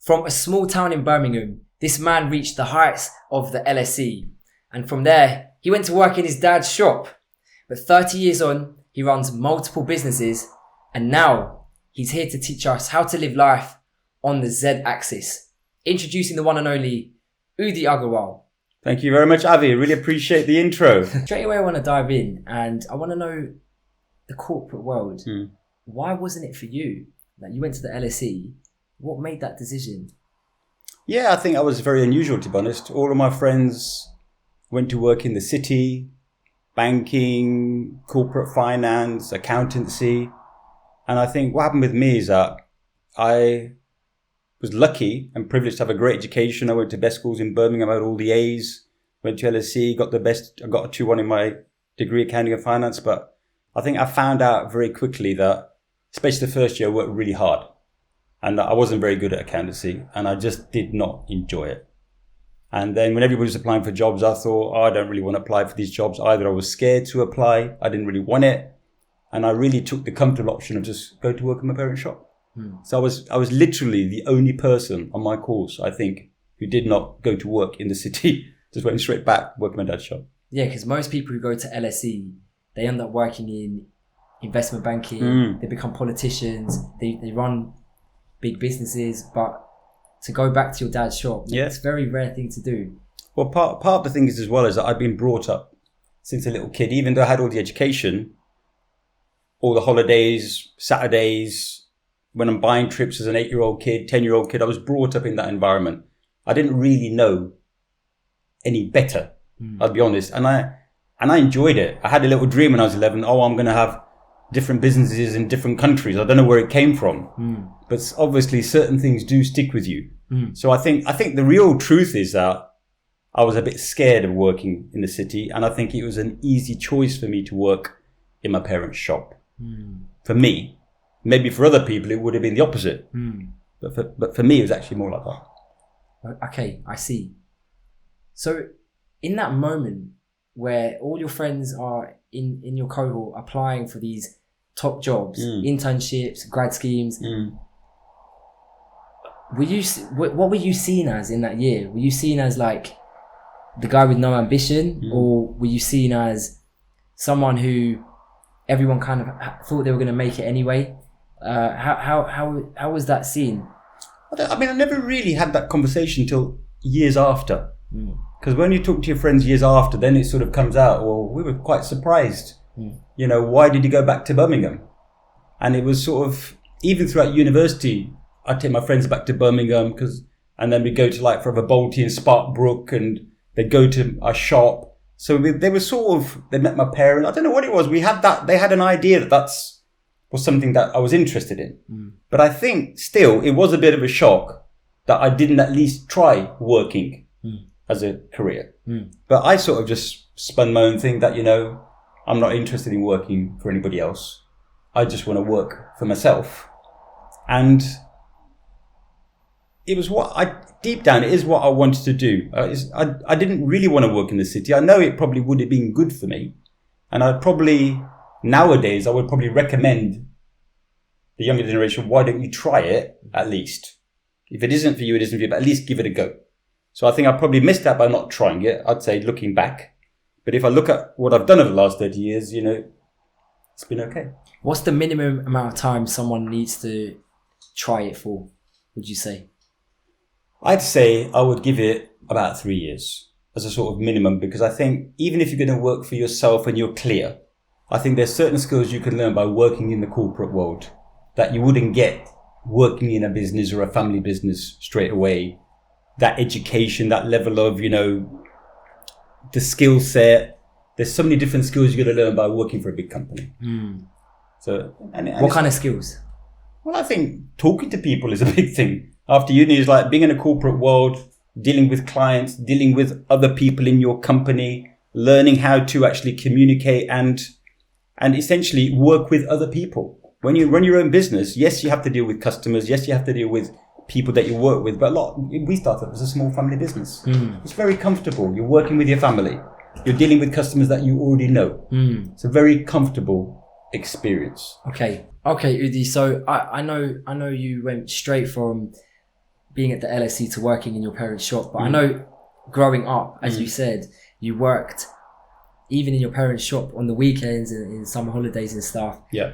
From a small town in Birmingham, this man reached the heights of the LSE. And from there, he went to work in his dad's shop. But 30 years on, he runs multiple businesses. And now he's here to teach us how to live life on the Z-axis. Introducing the one and only Udy Agarwal. Thank you very much, Avi. Really appreciate the intro. Straight away, I want to dive in. And I want to know the corporate world. Why wasn't it for you? Like, you went to the LSE. What made that decision? Yeah, I think I was very unusual, to be honest. All of my friends went to work in the city, banking, corporate finance, accountancy. And I think what happened with me is that I was lucky and privileged to have a great education. I went to best schools in Birmingham, I had all the A's, went to LSE, got a 2-1 in my degree, accounting and finance. But I think I found out very quickly that, especially the first year, I worked really hard. And I wasn't very good at accountancy, and I just did not enjoy it. And then when everybody was applying for jobs, I thought, I don't really want to apply for these jobs. Either I was scared to apply, I didn't really want it. And I really took the comfortable option of just go to work in my parents' shop. So I was literally the only person on my course, I think, who did not go to work in the city. Just went straight back, work in my dad's shop. Yeah, because most people who go to LSE, they end up working in investment banking, they become politicians, they run big businesses, but to go back to your dad's shop, it's a very rare thing to do. Well, part of the thing is as well is that I've been brought up since a little kid, even though I had all the education, all the holidays, Saturdays, when I'm buying trips as an 8-year-old kid, 10-year-old kid, I was brought up in that environment. I didn't really know any better, I'll be honest. And I enjoyed it. I had a little dream when I was 11, I'm going to have different businesses in different countries. I don't know where it came from, but obviously certain things do stick with you. So I think the real truth is that I was a bit scared of working in the city, and I think it was an easy choice for me to work in my parents' shop. For me, maybe for other people it would have been the opposite, but for me it was actually more like that. Okay, I see. So in that moment where all your friends are in your cohort applying for these top jobs, internships, grad schemes. What were you seen as in that year? Were you seen as like the guy with no ambition, or were you seen as someone who everyone kind of thought they were going to make it anyway? How was that seen? I mean, I never really had that conversation till years after. Because when you talk to your friends years after, then it sort of comes out, well, we were quite surprised. You know, why did you go back to Birmingham? And it was sort of, even throughout university, I'd take my friends back to Birmingham, and then we'd go to like Forever Balti and Sparkbrook, and they'd go to our shop. So they were sort of, they met my parents. I don't know what it was. We had that, they had an idea that was something that I was interested in. But I think still, it was a bit of a shock that I didn't at least try working as a career. But I sort of just spun my own thing that, you know, I'm not interested in working for anybody else. I just want to work for myself. And it was deep down, it is what I wanted to do. I didn't really want to work in the city. I know it probably would have been good for me. And nowadays, I would probably recommend the younger generation, why don't you try it at least? If it isn't for you, it isn't for you, but at least give it a go. So I think I probably missed out by not trying it, I'd say, looking back. But if I look at what I've done over the last 30 years, you know, it's been okay. What's the minimum amount of time someone needs to try it for, would you say? I'd say I would give it about 3 years as a sort of minimum, because I think even if you're going to work for yourself and you're clear, I think there's certain skills you can learn by working in the corporate world that you wouldn't get working in a business or a family business straight away. That education, that level of, you know, the skill set. There's so many different skills you're going to learn by working for a big company. So, and what kind of skills? Well, I think talking to people is a big thing. After uni is like being in a corporate world, dealing with clients, dealing with other people in your company, learning how to actually communicate and essentially work with other people. When you run your own business, yes, you have to deal with customers. Yes, you have to deal with people that you work with. But we started as a small family business. It's very comfortable. You're working with your family. You're dealing with customers that you already know. It's a very comfortable experience. Okay, Udy. So I know you went straight from being at the LSE to working in your parents' shop, but I know growing up, as you said, you worked even in your parents' shop on the weekends and in summer holidays and stuff. Yeah.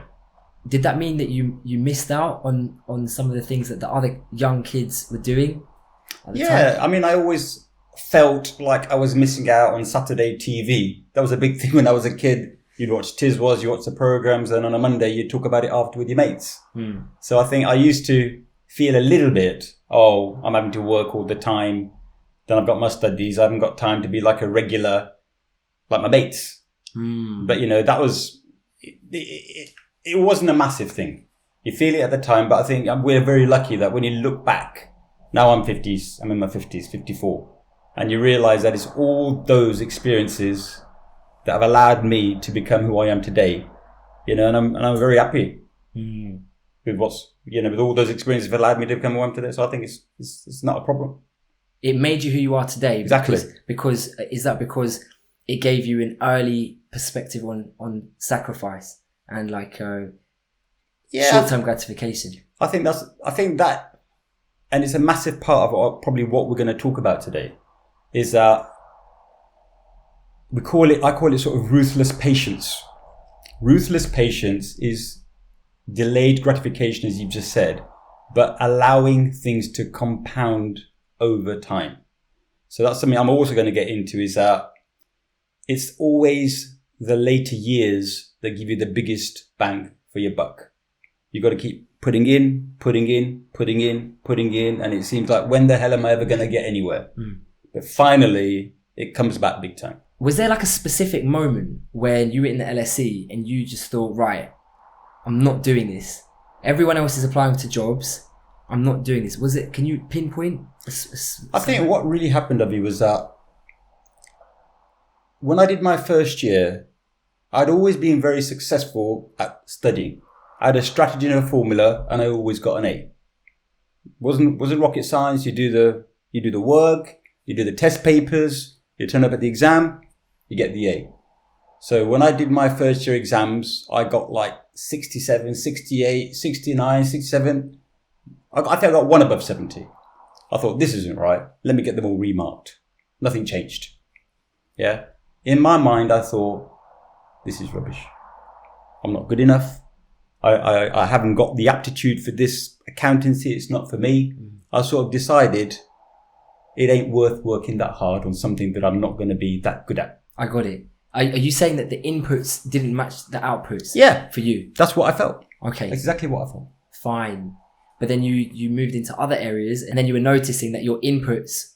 Did that mean that you missed out on some of the things that the other young kids were doing at the time? I mean, I always felt like I was missing out on Saturday TV. That was a big thing when I was a kid. You'd watch Tiswas, you watch the programs, and on a Monday you'd talk about it after with your mates. So I think I used to feel a little bit, I'm having to work all the time. Then I've got my studies. I haven't got time to be like a regular, like my mates. But, that was, it wasn't a massive thing. You feel it at the time, but I think we're very lucky that when you look back, now I'm in my 50s, 54. And you realize that it's all those experiences that have allowed me to become who I am today. And I'm very happy with with all those experiences that allowed me to become who I am today. So I think it's not a problem. It made you who you are today. Exactly. Because is that because it gave you an early perspective on sacrifice and short-term gratification? I think that, and it's a massive part of probably what we're going to talk about today, is that I call it sort of ruthless patience. Ruthless patience is delayed gratification, as you've just said, but allowing things to compound over time. So that's something I'm also going to get into, is that it's always the later years that give you the biggest bang for your buck. You've got to keep putting in, and it seems like, when the hell am I ever going to get anywhere? But finally, it comes back big time. Was there like a specific moment when you were in the LSE and you just thought, right, I'm not doing this. Everyone else is applying to jobs. I'm not doing this. Can you pinpoint? I think what really happened, Avi, was that when I did my first year, I'd always been very successful at studying. I had a strategy and a formula, and I always got an A. Wasn't rocket science. You do the work, you do the test papers, you turn up at the exam, you get the A. So when I did my first year exams, I got like 67, 68, 69, 67. I think I got one above 70. I thought, this isn't right. Let me get them all remarked. Nothing changed. Yeah. In my mind, I thought, this is rubbish. I'm not good enough. I haven't got the aptitude for this accountancy. It's not for me. I sort of decided it ain't worth working that hard on something that I'm not going to be that good at. I got it. Are you saying that the inputs didn't match the outputs? Yeah. For you? That's what I felt. Okay. Exactly what I thought. Fine. But then you moved into other areas, and then you were noticing that your inputs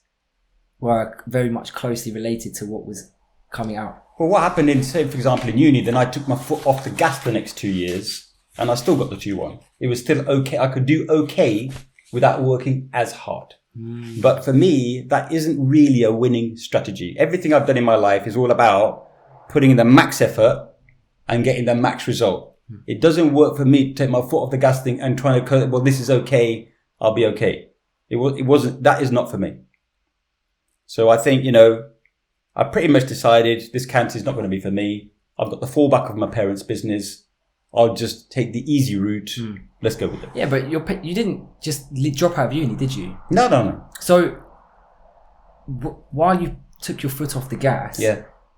were very much closely related to what was coming out. Well, what happened for example, in uni, then I took my foot off the gas the next 2 years, and I still got the 2-1. It was still okay. I could do okay without working as hard. But for me, that isn't really a winning strategy. Everything I've done in my life is all about putting in the max effort and getting the max result. It doesn't work for me to take my foot off the gas thing and try to, this is okay, I'll be okay. It wasn't, that is not for me. So I think, I pretty much decided this accounting is not going to be for me. I've got the fallback of my parents' business. I'll just take the easy route. Let's go with it. Yeah, but you didn't just drop out of uni, did you? No. So while you took your foot off the gas,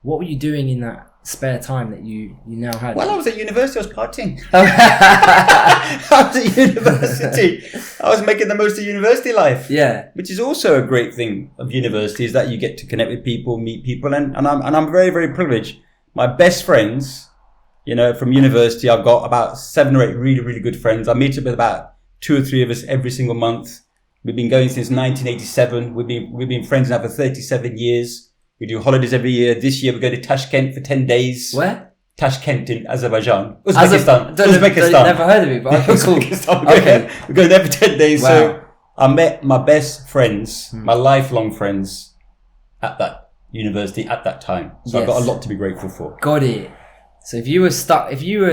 what were you doing in that spare time that you now had? Well, I was at university. I was partying. I was at university. I was making the most of university life. Yeah. Which is also a great thing of university, is that you get to connect with people, meet people, and I'm very, very privileged. My best friends, from university, I've got about 7 or 8 really, really good friends. I meet up with about 2 or 3 of us every single month. We've been going since 1987. We've been friends now for 37 years. We do holidays every year. This year we go to Tashkent for 10 days. Where? Tashkent in Azerbaijan. Uzbekistan. Never heard of it, but okay, cool. Okay. We're going there for 10 days. Wow. So I met my best friends, my lifelong friends, at that university at that time. So I've got a lot to be grateful for. Got it. So if you were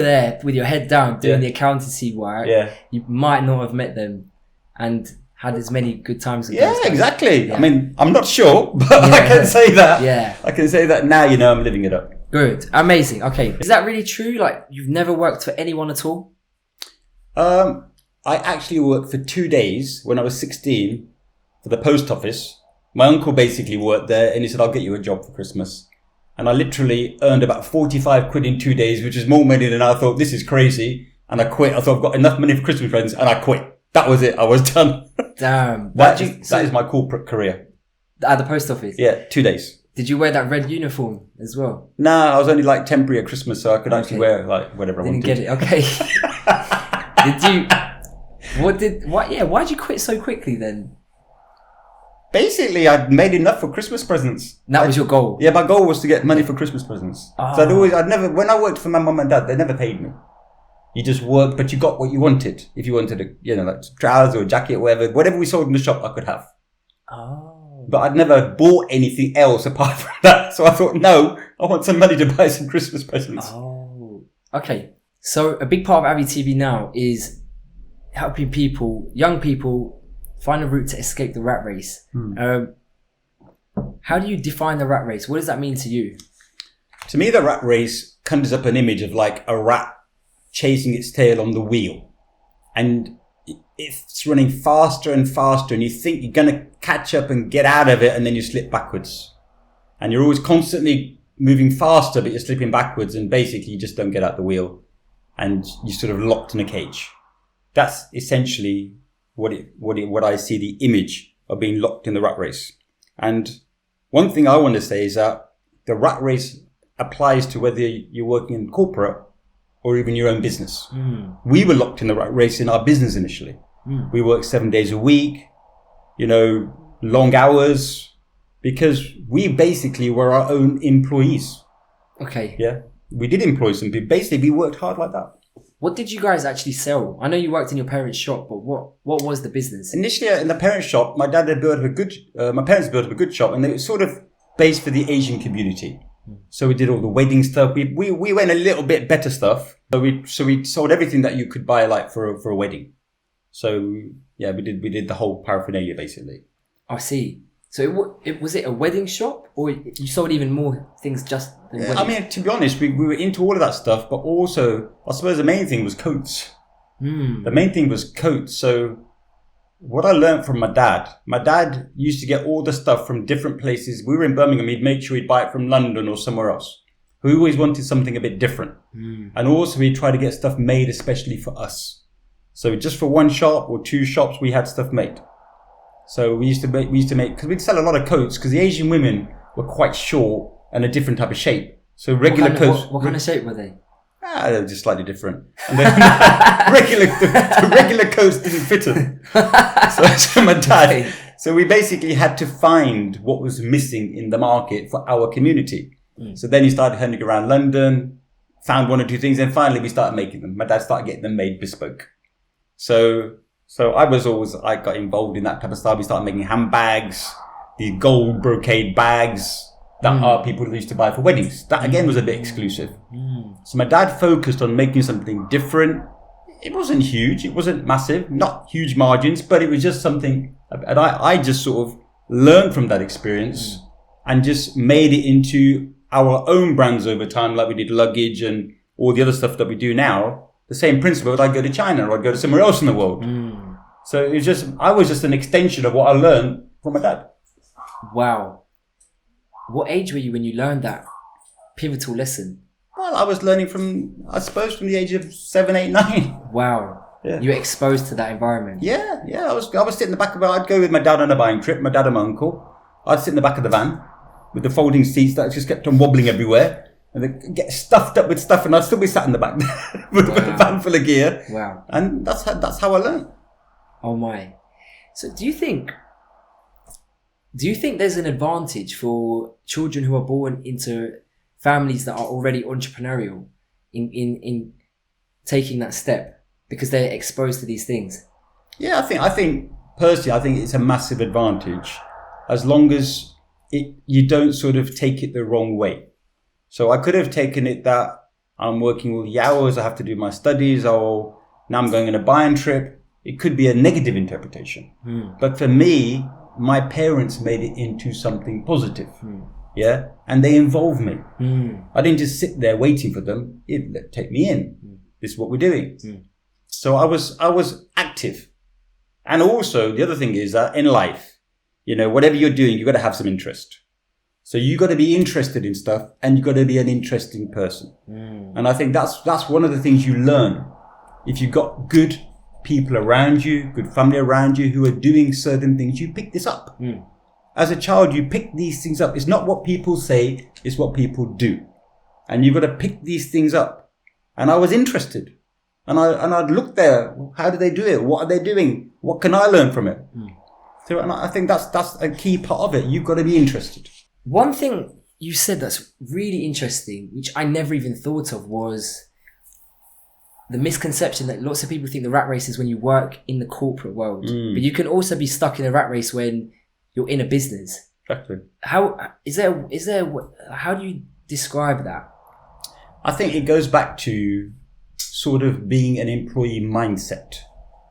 there with your head down doing the accountancy work, you might not have met them and had as many good times with those guys. Exactly. Yeah. I mean, I'm not sure, but I can say that. Yeah. I can say that now, I'm living it up. Good. Amazing. Okay. Is that really true? Like, you've never worked for anyone at all? I actually worked for 2 days when I was 16 for the post office. My uncle basically worked there and he said, I'll get you a job for Christmas. And I literally earned about 45 quid in 2 days, which is more money than I thought. This is crazy. And I quit. I thought I've got enough money for Christmas presents and I quit. That was it. I was done. Damn. That is my corporate career. At the post office? Yeah, 2 days. Did you wear that red uniform as well? No, I was only like temporary at Christmas, so I could actually wear like whatever I wanted. Didn't get it. Okay. Why'd you quit so quickly then? Basically, I'd made enough for Christmas presents. That was your goal? Yeah, my goal was to get money for Christmas presents. Oh. So when I worked for my mum and dad, they never paid me. You just worked, but you got what you wanted. If you wanted like trousers or a jacket or whatever we sold in the shop, I could have. Oh. But I'd never bought anything else apart from that. So I thought, no, I want some money to buy some Christmas presents. Oh. Okay. So a big part of Abby TV now is helping young people, find a route to escape the rat race. How do you define the rat race? What does that mean to you? To me, the rat race conjures up an image of like a rat chasing its tail on the wheel. And it's running faster and faster and you think you're going to catch up and get out of it and then you slip backwards. And you're always constantly moving faster, but you're slipping backwards and basically you just don't get out the wheel and you're sort of locked in a cage. That's essentially what I see the image of being locked in the rat race. And one thing I want to say is that the rat race applies to whether you're working in corporate or even your own business. We were locked in the rat race in our business initially. We worked 7 days a week, long hours, because we basically were our own employees. Okay. Yeah. We did employ some people. Basically, we worked hard like that. What did you guys actually sell? I know you worked in your parents' shop, but what was the business? Initially, in the parents' shop, my parents built up a good shop, and it was sort of based for the Asian community. So we did all the wedding stuff. We went a little bit better stuff. So we sold everything that you could buy like for a wedding. So yeah, we did the whole paraphernalia basically. I see. So was it a wedding shop, or you sold even more things just than weddings? I mean, to be honest, we were into all of that stuff, but also I suppose the main thing was coats. The main thing was coats. So what I learned from my dad used to get all the stuff from different places. We were in Birmingham. He'd make sure he'd buy it from London or somewhere else. We always wanted something a bit different. And also we tried to get stuff made especially for us. So just for one shop or two shops, we had stuff made. So we used to make, because we'd sell a lot of coats because the Asian women were quite short and a different type of shape. So regular coats. What kind of shape were they? They were just slightly different. And then the regular coats didn't fit them. So my dad, so we basically had to find what was missing in the market for our community. So then he started hunting around London, found one or two things, and finally we started making them. My dad started getting them made bespoke. So I got involved in that type of stuff. We started making handbags, these gold brocade bags that people used to buy for weddings. That again was a bit exclusive. So my dad focused on making something different. It wasn't huge. It wasn't massive, not huge margins, but it was just something. And I just sort of learned from that experience and just made it into our own brands over time, like we did luggage and all the other stuff that we do now. The same principle. I'd go to China or I'd go to somewhere else in the world. So it was I was just an extension of what I learned from my dad. Wow. What age were you when you learned that pivotal lesson? Well, I was learning from the age of 7, 8, 9. Wow. Yeah. You were exposed to that environment. Yeah. I was sitting in the back of I'd go with my dad on a buying trip, my dad and my uncle. I'd sit in the back of the van with the folding seats that just kept on wobbling everywhere. And they get stuffed up with stuff and I'd still be sat in the back with a van full of gear. Wow. And that's how I learned. Oh my. So do you think there's an advantage for children who are born into families that are already entrepreneurial in taking that step because they're exposed to these things? Yeah, I think personally, it's a massive advantage as long as you don't sort of take it the wrong way. So I could have taken it that I'm working all the hours, I have to do my studies, or now I'm going on a buying trip. It could be a negative interpretation. But for me, my parents made it into something positive. Yeah. And they involved me. I didn't just sit there waiting for them. Take me in. This is what we're doing. So I was active. And also the other thing is that in life, Whatever you're doing, you've got to have some interest. So you got to be interested in stuff, and you got to be an interesting person. And I think that's one of the things you learn. If you've got good people around you, good family around you who are doing certain things, you pick this up. As a child, you pick these things up. It's not what people say, it's what people do. And you've got to pick these things up. And I was interested. And I'd look there. How do they do it? What are they doing? What can I learn from it? So, and I think that's a key part of it. You've got to be interested. One thing you said that's really interesting, which I never even thought of, was the misconception that lots of people think the rat race is when you work in the corporate world. But you can also be stuck in a rat race when you're in a business. Exactly. How do you describe that? I think it goes back to sort of being an employee mindset.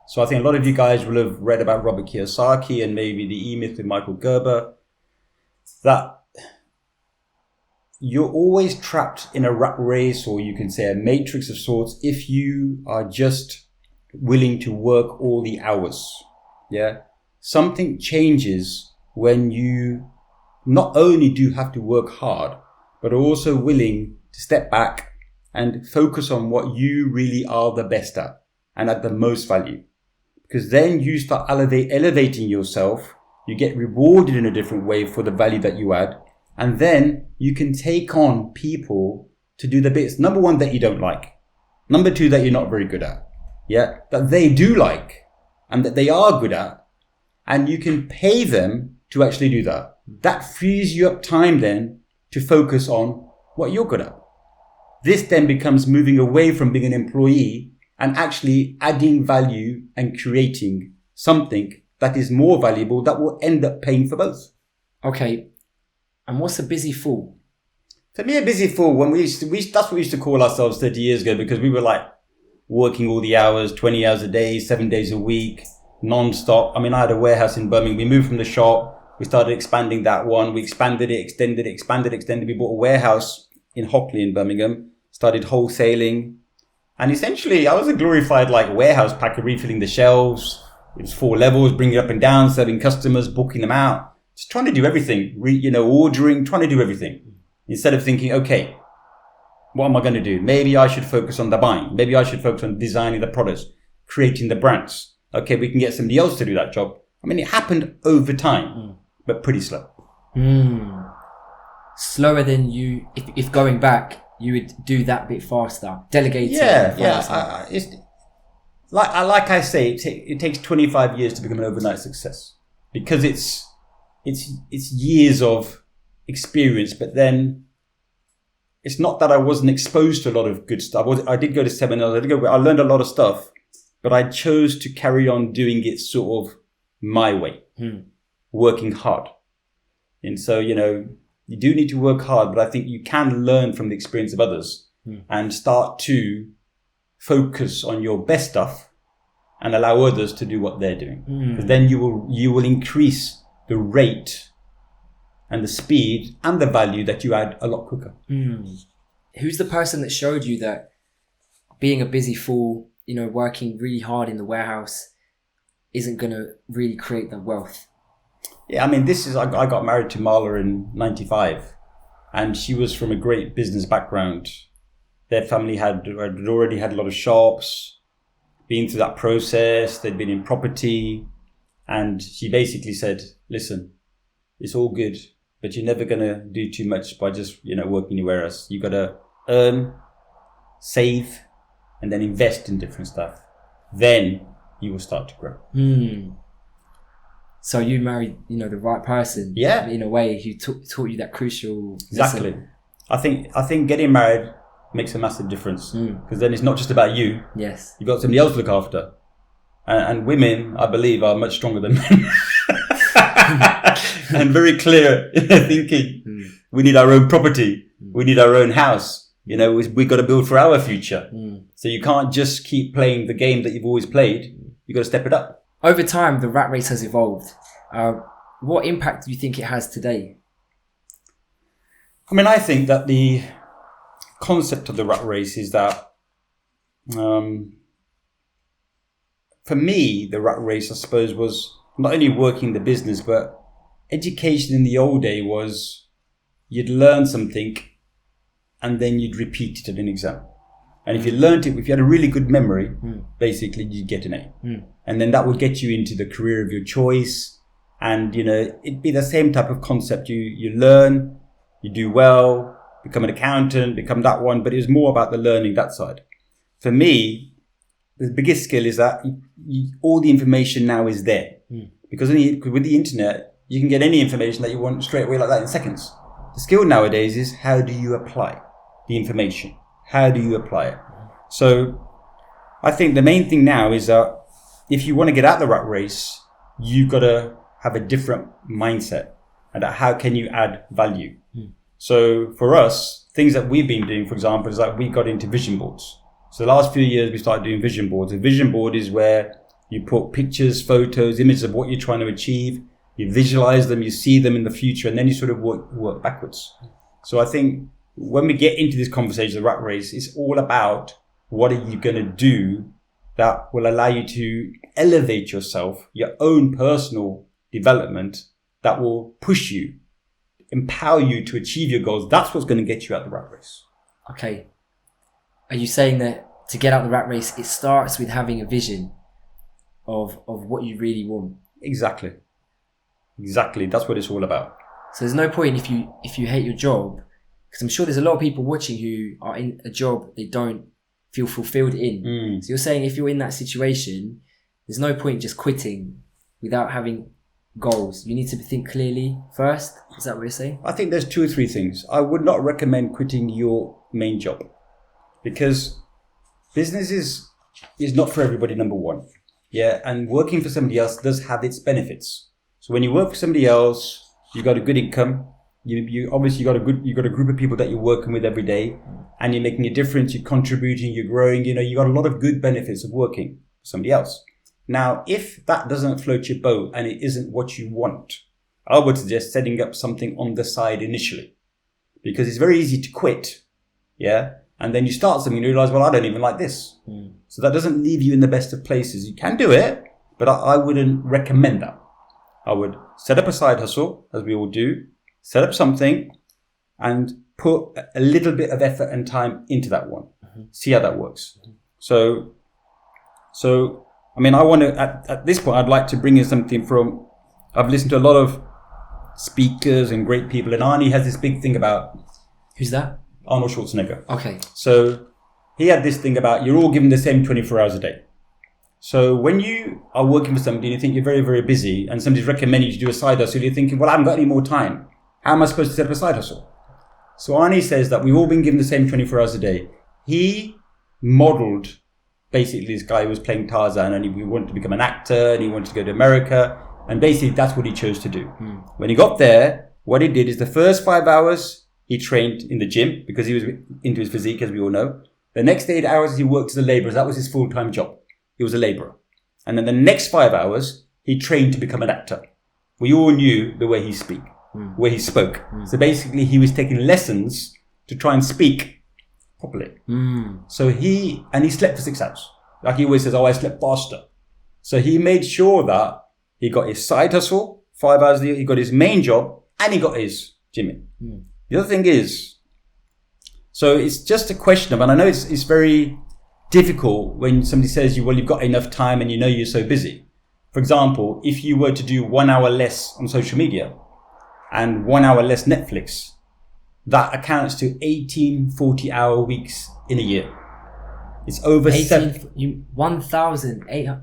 So I think a lot of you guys will have read about Robert Kiyosaki and maybe the E-Myth with Michael Gerber, that you're always trapped in a rat race, or you can say a matrix of sorts, if you are just willing to work all the hours. Yeah. Something changes when you not only do have to work hard, but are also willing to step back and focus on what you really are the best at and at the most value. Because then you start elevating yourself, you get rewarded in a different way for the value that you add, and then you can take on people to do the bits, number one, that you don't like, number two, that you're not very good at, that they do like and that they are good at, and you can pay them to actually do that. That frees you up time then to focus on what you're good at. This then becomes moving away from being an employee and actually adding value and creating something that is more valuable that will end up paying for both. Okay. And what's a busy fool? For me, a busy fool, that's what we used to call ourselves 30 years ago, because we were like working all the hours, 20 hours a day, 7 days a week, non-stop. I mean, I had a warehouse in Birmingham. We moved from the shop. We started expanding that one. We expanded it, extended. We bought a warehouse in Hockley in Birmingham, started wholesaling. And essentially, I was a glorified warehouse packer, refilling the shelves. It was 4 levels, bringing it up and down, serving customers, booking them out. Just trying to do everything, ordering, trying to do everything. Instead of thinking, okay, what am I going to do? Maybe I should focus on the buying. Maybe I should focus on designing the products, creating the brands. Okay, we can get somebody else to do that job. I mean, it happened over time, but pretty slow. Slower than you, if going back, you would do that bit faster, delegating. Yeah. Like I say, it takes 25 years to become an overnight success, because it's years of experience. But then it's not that I wasn't exposed to a lot of good stuff. I did go to seminars. I learned a lot of stuff, but I chose to carry on doing it sort of my way, working hard. And so, you do need to work hard, but I think you can learn from the experience of others and start to focus on your best stuff and allow others to do what they're doing. Because then you will increase the rate and the speed and the value that you add a lot quicker. Who's the person that showed you that being a busy fool, working really hard in the warehouse isn't going to really create the wealth? Yeah, I mean, I got married to Marla in 95, and she was from a great business background. Their family had already had a lot of shops, been through that process. They'd been in property, and she basically said, listen, it's all good, but you're never going to do too much by just, working anywhere else. You got to earn, save, and then invest in different stuff. Then you will start to grow. So you married, the right person. Yeah. In a way, who taught you that crucial Exactly. lesson. I think getting married makes a massive difference, because then it's not just about you. Yes. You've got somebody else to look after. And women, I believe, are much stronger than men. And very clear in their thinking. We need our own property. We need our own house. We've got to build for our future. So you can't just keep playing the game that you've always played. You've got to step it up. Over time, the rat race has evolved. What impact do you think it has today? I mean, I think that the concept of the rat race is that, for me, the rat race, I suppose, was not only working the business, but education in the old day was you'd learn something and then you'd repeat it at an exam. And if you learned it, if you had a really good memory, basically you'd get an A. And then that would get you into the career of your choice. And, you know, it'd be the same type of concept. You learn, you do well, become an accountant, become that one. But it was more about the learning, that side. For me, the biggest skill is that all the information now is there. Because with the internet, you can get any information that you want straight away like that in seconds. The skill nowadays is how do you apply the information? How do you apply it? So I think the main thing now is that if you want to get out the rat race, you've got to have a different mindset and how can you add value? So for us, things that we've been doing, for example, is that we got into vision boards. So the last few years we started doing vision boards. A vision board is where you put pictures, photos, images of what you're trying to achieve. You visualize them, you see them in the future, and then you sort of work backwards. So I think when we get into this conversation, the rat race, it's all about what are you going to do that will allow you to elevate yourself, your own personal development that will push you, empower you to achieve your goals. That's what's going to get you out the rat race. Okay. Are you saying that to get out the rat race, it starts with having a vision of what you really want? Exactly. That's what it's all about. So there's no point if you hate your job, because I'm sure there's a lot of people watching who are in a job they don't feel fulfilled in. So you're saying if you're in that situation, there's no point just quitting without having goals. You need to think clearly first. Is that what you're saying? I think there's 2 or 3 things. I would not recommend quitting your main job because business is not for everybody, number one. Yeah, and working for somebody else does have its benefits. So when you work for somebody else, you got a good income. You obviously got a group of people that you're working with every day, and you're making a difference. You're contributing. You're growing. You know, you got a lot of good benefits of working for somebody else. Now, if that doesn't float your boat and it isn't what you want, I would suggest setting up something on the side initially, because it's very easy to quit. Yeah, and then you start something and you realize, well, I don't even like this. So that doesn't leave you in the best of places. You can do it, but I wouldn't recommend that. I would set up a side hustle, as we all do. Set up something and put a little bit of effort and time into that one. See how that works. So I mean, I want to, at this point, I'd like to bring in something from, I've listened to a lot of speakers and great people, and Arnie has this big thing about... Who's that? Arnold Schwarzenegger. Okay. So he had this thing about you're all given the same 24 hours a day. So when you are working for somebody and you think you're very, very busy and somebody's recommending you to do a side hustle, you're thinking, well, I haven't got any more time. How am I supposed to set up a side hustle? So Arnie says that we've all been given the same 24 hours a day. He modeled basically this guy who was playing Tarzan, and he wanted to become an actor and he wanted to go to America. And basically that's what he chose to do. When he got there, what he did is the first 5 hours he trained in the gym because he was into his physique, as we all know. The next 8 hours he worked as a labourer. That was his full-time job. He was a labourer. And then the next 5 hours he trained to become an actor. We all knew the way he spoke. So basically he was taking lessons to try and speak properly. So he slept for 6 hours. Like he always says, I slept faster. So he made sure that he got his side hustle, 5 hours a day, he got his main job, and he got his gym in. The other thing is, so it's just a question of, and I know it's very difficult when somebody says you've got enough time and you know you're so busy. For example, if you were to do 1 hour less on social media and 1 hour less Netflix, that accounts to 18 40-hour weeks in a year. It's over 1,000,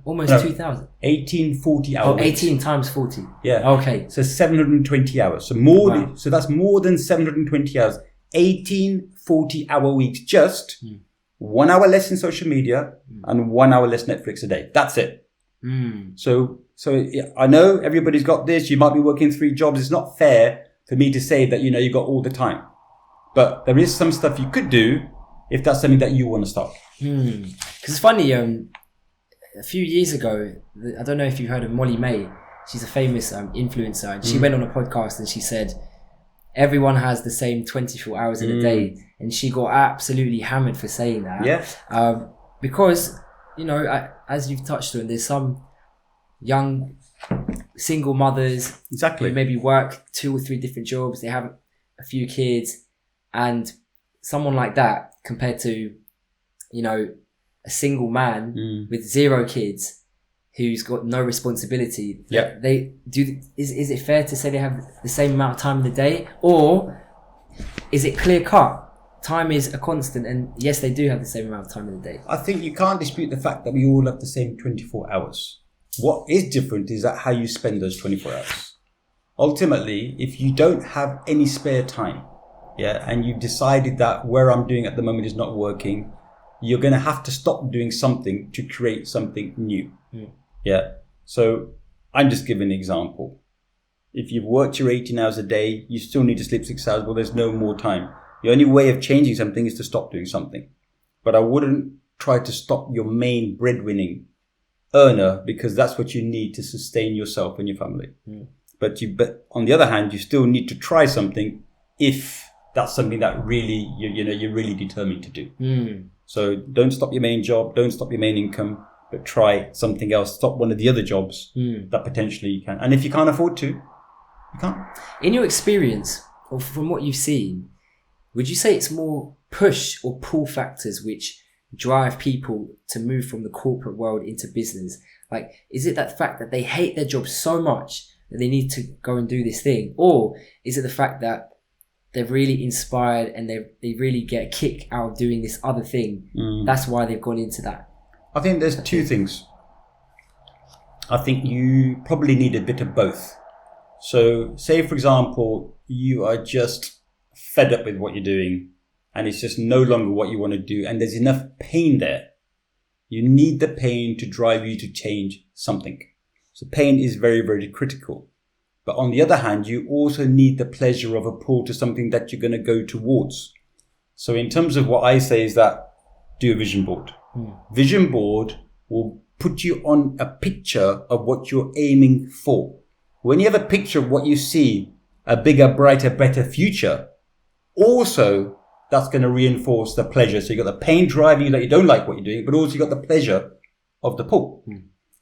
almost 2,000. 18 40-hour weeks. 18 times 40. Yeah. Okay. So 720 hours. So so that's more than 720 hours. 18 40-hour weeks, just 1 hour less in social media and 1 hour less Netflix a day. That's it. So I know everybody's got this. You might be working 3 jobs. It's not fair for me to say that, you've got all the time. But there is some stuff you could do if that's something that you want to start. Because it's funny, a few years ago, I don't know if you heard of Molly May. She's a famous influencer. And she went on a podcast and she said, everyone has the same 24 hours in a day. And she got absolutely hammered for saying that. Yeah. Because, as you've touched on, there's some young single mothers Exactly. who maybe work 2 or 3 different jobs. They have a few kids, and someone like that compared to, you know, a single man with 0 kids who's got no responsibility. Yeah. They do. Is it fair to say they have the same amount of time in the day, or is it clear cut? Time is a constant, and yes, they do have the same amount of time in the day. I think you can't dispute the fact that we all have the same 24 hours. What is different is that how you spend those 24 hours. Ultimately, if you don't have any spare time, and you've decided that where I'm doing at the moment is not working, you're going to have to stop doing something to create something new. So I'm just giving an example. If you've worked your 18 hours a day, you still need to sleep 6 hours. Well, there's no more time. The only way of changing something is to stop doing something. But I wouldn't try to stop your main breadwinning earner, because that's what you need to sustain yourself and your family. But on the other hand, you still need to try something if that's something that really, you're really determined to do. So don't stop your main job, don't stop your main income, but try something else. Stop one of the other jobs that potentially you can. And if you can't afford to, you can't. In your experience, or from what you've seen, would you say it's more push or pull factors which drive people to move from the corporate world into business? Like, is it that fact that they hate their job so much that they need to go and do this thing? Or is it the fact that they're really inspired and they really get a kick out of doing this other thing? That's why they've gone into that. I think there's 2 things. I think you probably need a bit of both. So say, for example, you are just fed up with what you're doing and it's just no longer what you want to do, and there's enough pain there. You need the pain to drive you to change something. So pain is very, very critical. But on the other hand, you also need the pleasure of a pull to something that you're going to go towards. So in terms of what I say is that do a vision board. Vision board will put you on a picture of what you're aiming for. When you have a picture of what you see, a bigger, brighter, better future, also that's going to reinforce the pleasure. So you got the pain driving you that you don't like what you're doing, but also you got the pleasure of the pull.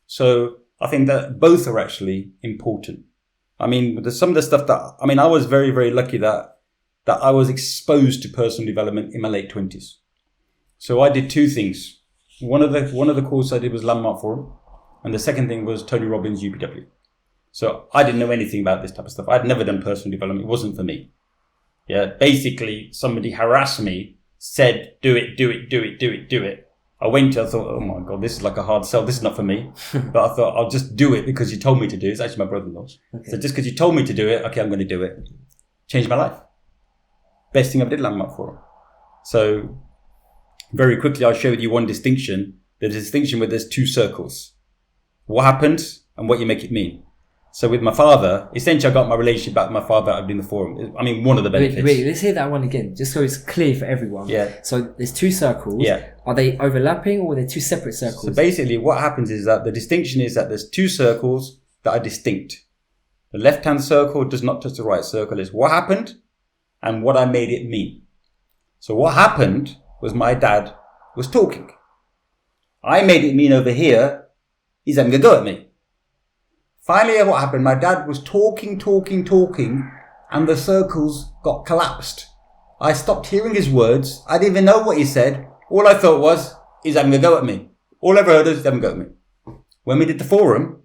So I think that both are actually important. I mean, there's some of the stuff that, I was very, very lucky that I was exposed to personal development in my late 20s. So I did 2 things. One of the courses I did was Landmark Forum, and the second thing was Tony Robbins UPW. So I didn't know anything about this type of stuff. I'd never done personal development. It wasn't for me. Basically somebody harassed me, said, do it. I went, I thought, oh my God, this is like a hard sell. This is not for me. But I thought, I'll just do it because you told me to do it. It's actually my brother-in-law's. Okay. So just because you told me to do it, okay, I'm going to do it. Changed my life. Best thing I did Landmark for. So very quickly, I'll share with you one distinction. The distinction where there's 2 circles. What happened and what you make it mean. So with my father, essentially I got my relationship back with my father out of doing the forum. One of the benefits. Wait, let's hear that one again, just so it's clear for everyone. So there's 2 circles. Are they overlapping or are they 2 separate circles? So basically what happens is that the distinction is that there's 2 circles that are distinct. The left-hand circle does not touch the right circle. It's what happened and what I made it mean. So what happened was my dad was talking. I made it mean over here, he's having a go at me. Finally, what happened, my dad was talking, and the circles got collapsed. I stopped hearing his words. I didn't even know what he said. All I thought was, he's having a go at me. All I ever heard is, he's having a go at me. When we did the forum,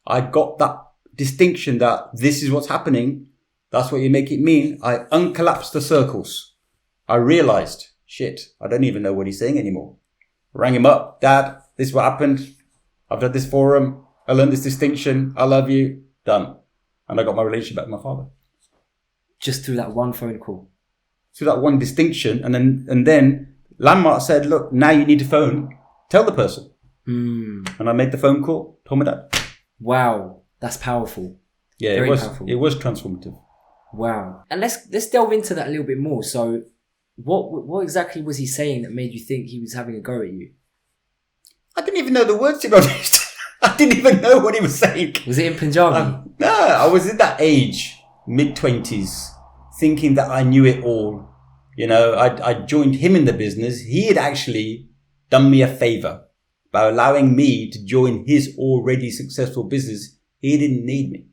I got that distinction that this is what's happening. That's what you make it mean. I uncollapsed the circles. I realized, shit, I don't even know what he's saying anymore. Rang him up. Dad, this is what happened. I've done this forum. I learned this distinction. I love you. Done. And I got my relationship back with my father. Just through that one phone call. Through that one distinction. And then Landmark said, look, now you need to phone. Tell the person. And I made the phone call. Told my dad. Wow. That's powerful. Yeah, Very it was powerful. It was transformative. Wow. And let's delve into that a little bit more. So what exactly was he saying that made you think he was having a go at you? I didn't even know the words, to be honest. I didn't even know what he was saying. Was it in Punjabi? No, I was in that age, mid-20s, thinking that I knew it all. I joined him in the business. He had actually done me a favor by allowing me to join his already successful business He didn't need me.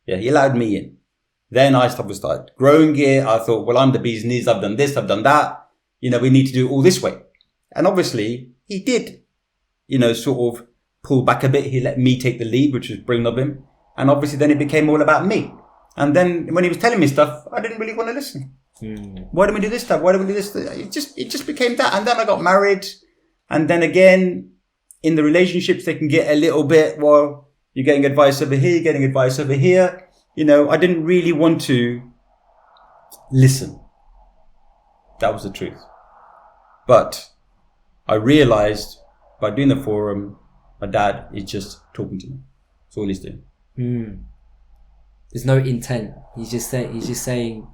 Yeah, he allowed me in. Then I started growing it. I thought, well, I'm the bee's knees. I've done this. I've done that. We need to do it all this way. And obviously he did, sort of pull back a bit. He let me take the lead, which was brilliant of him. And obviously then it became all about me. And then when he was telling me stuff, I didn't really want to listen. Why don't we do this stuff? Why don't we do this? It just became that. And then I got married. And then again, in the relationships, they can get a little bit, well, you're getting advice over here, you're getting advice over here. I didn't really want to listen. That was the truth. But I realized by doing the forum, my dad is just talking to me. That's all he's doing. There's no intent. He's just saying. He's just saying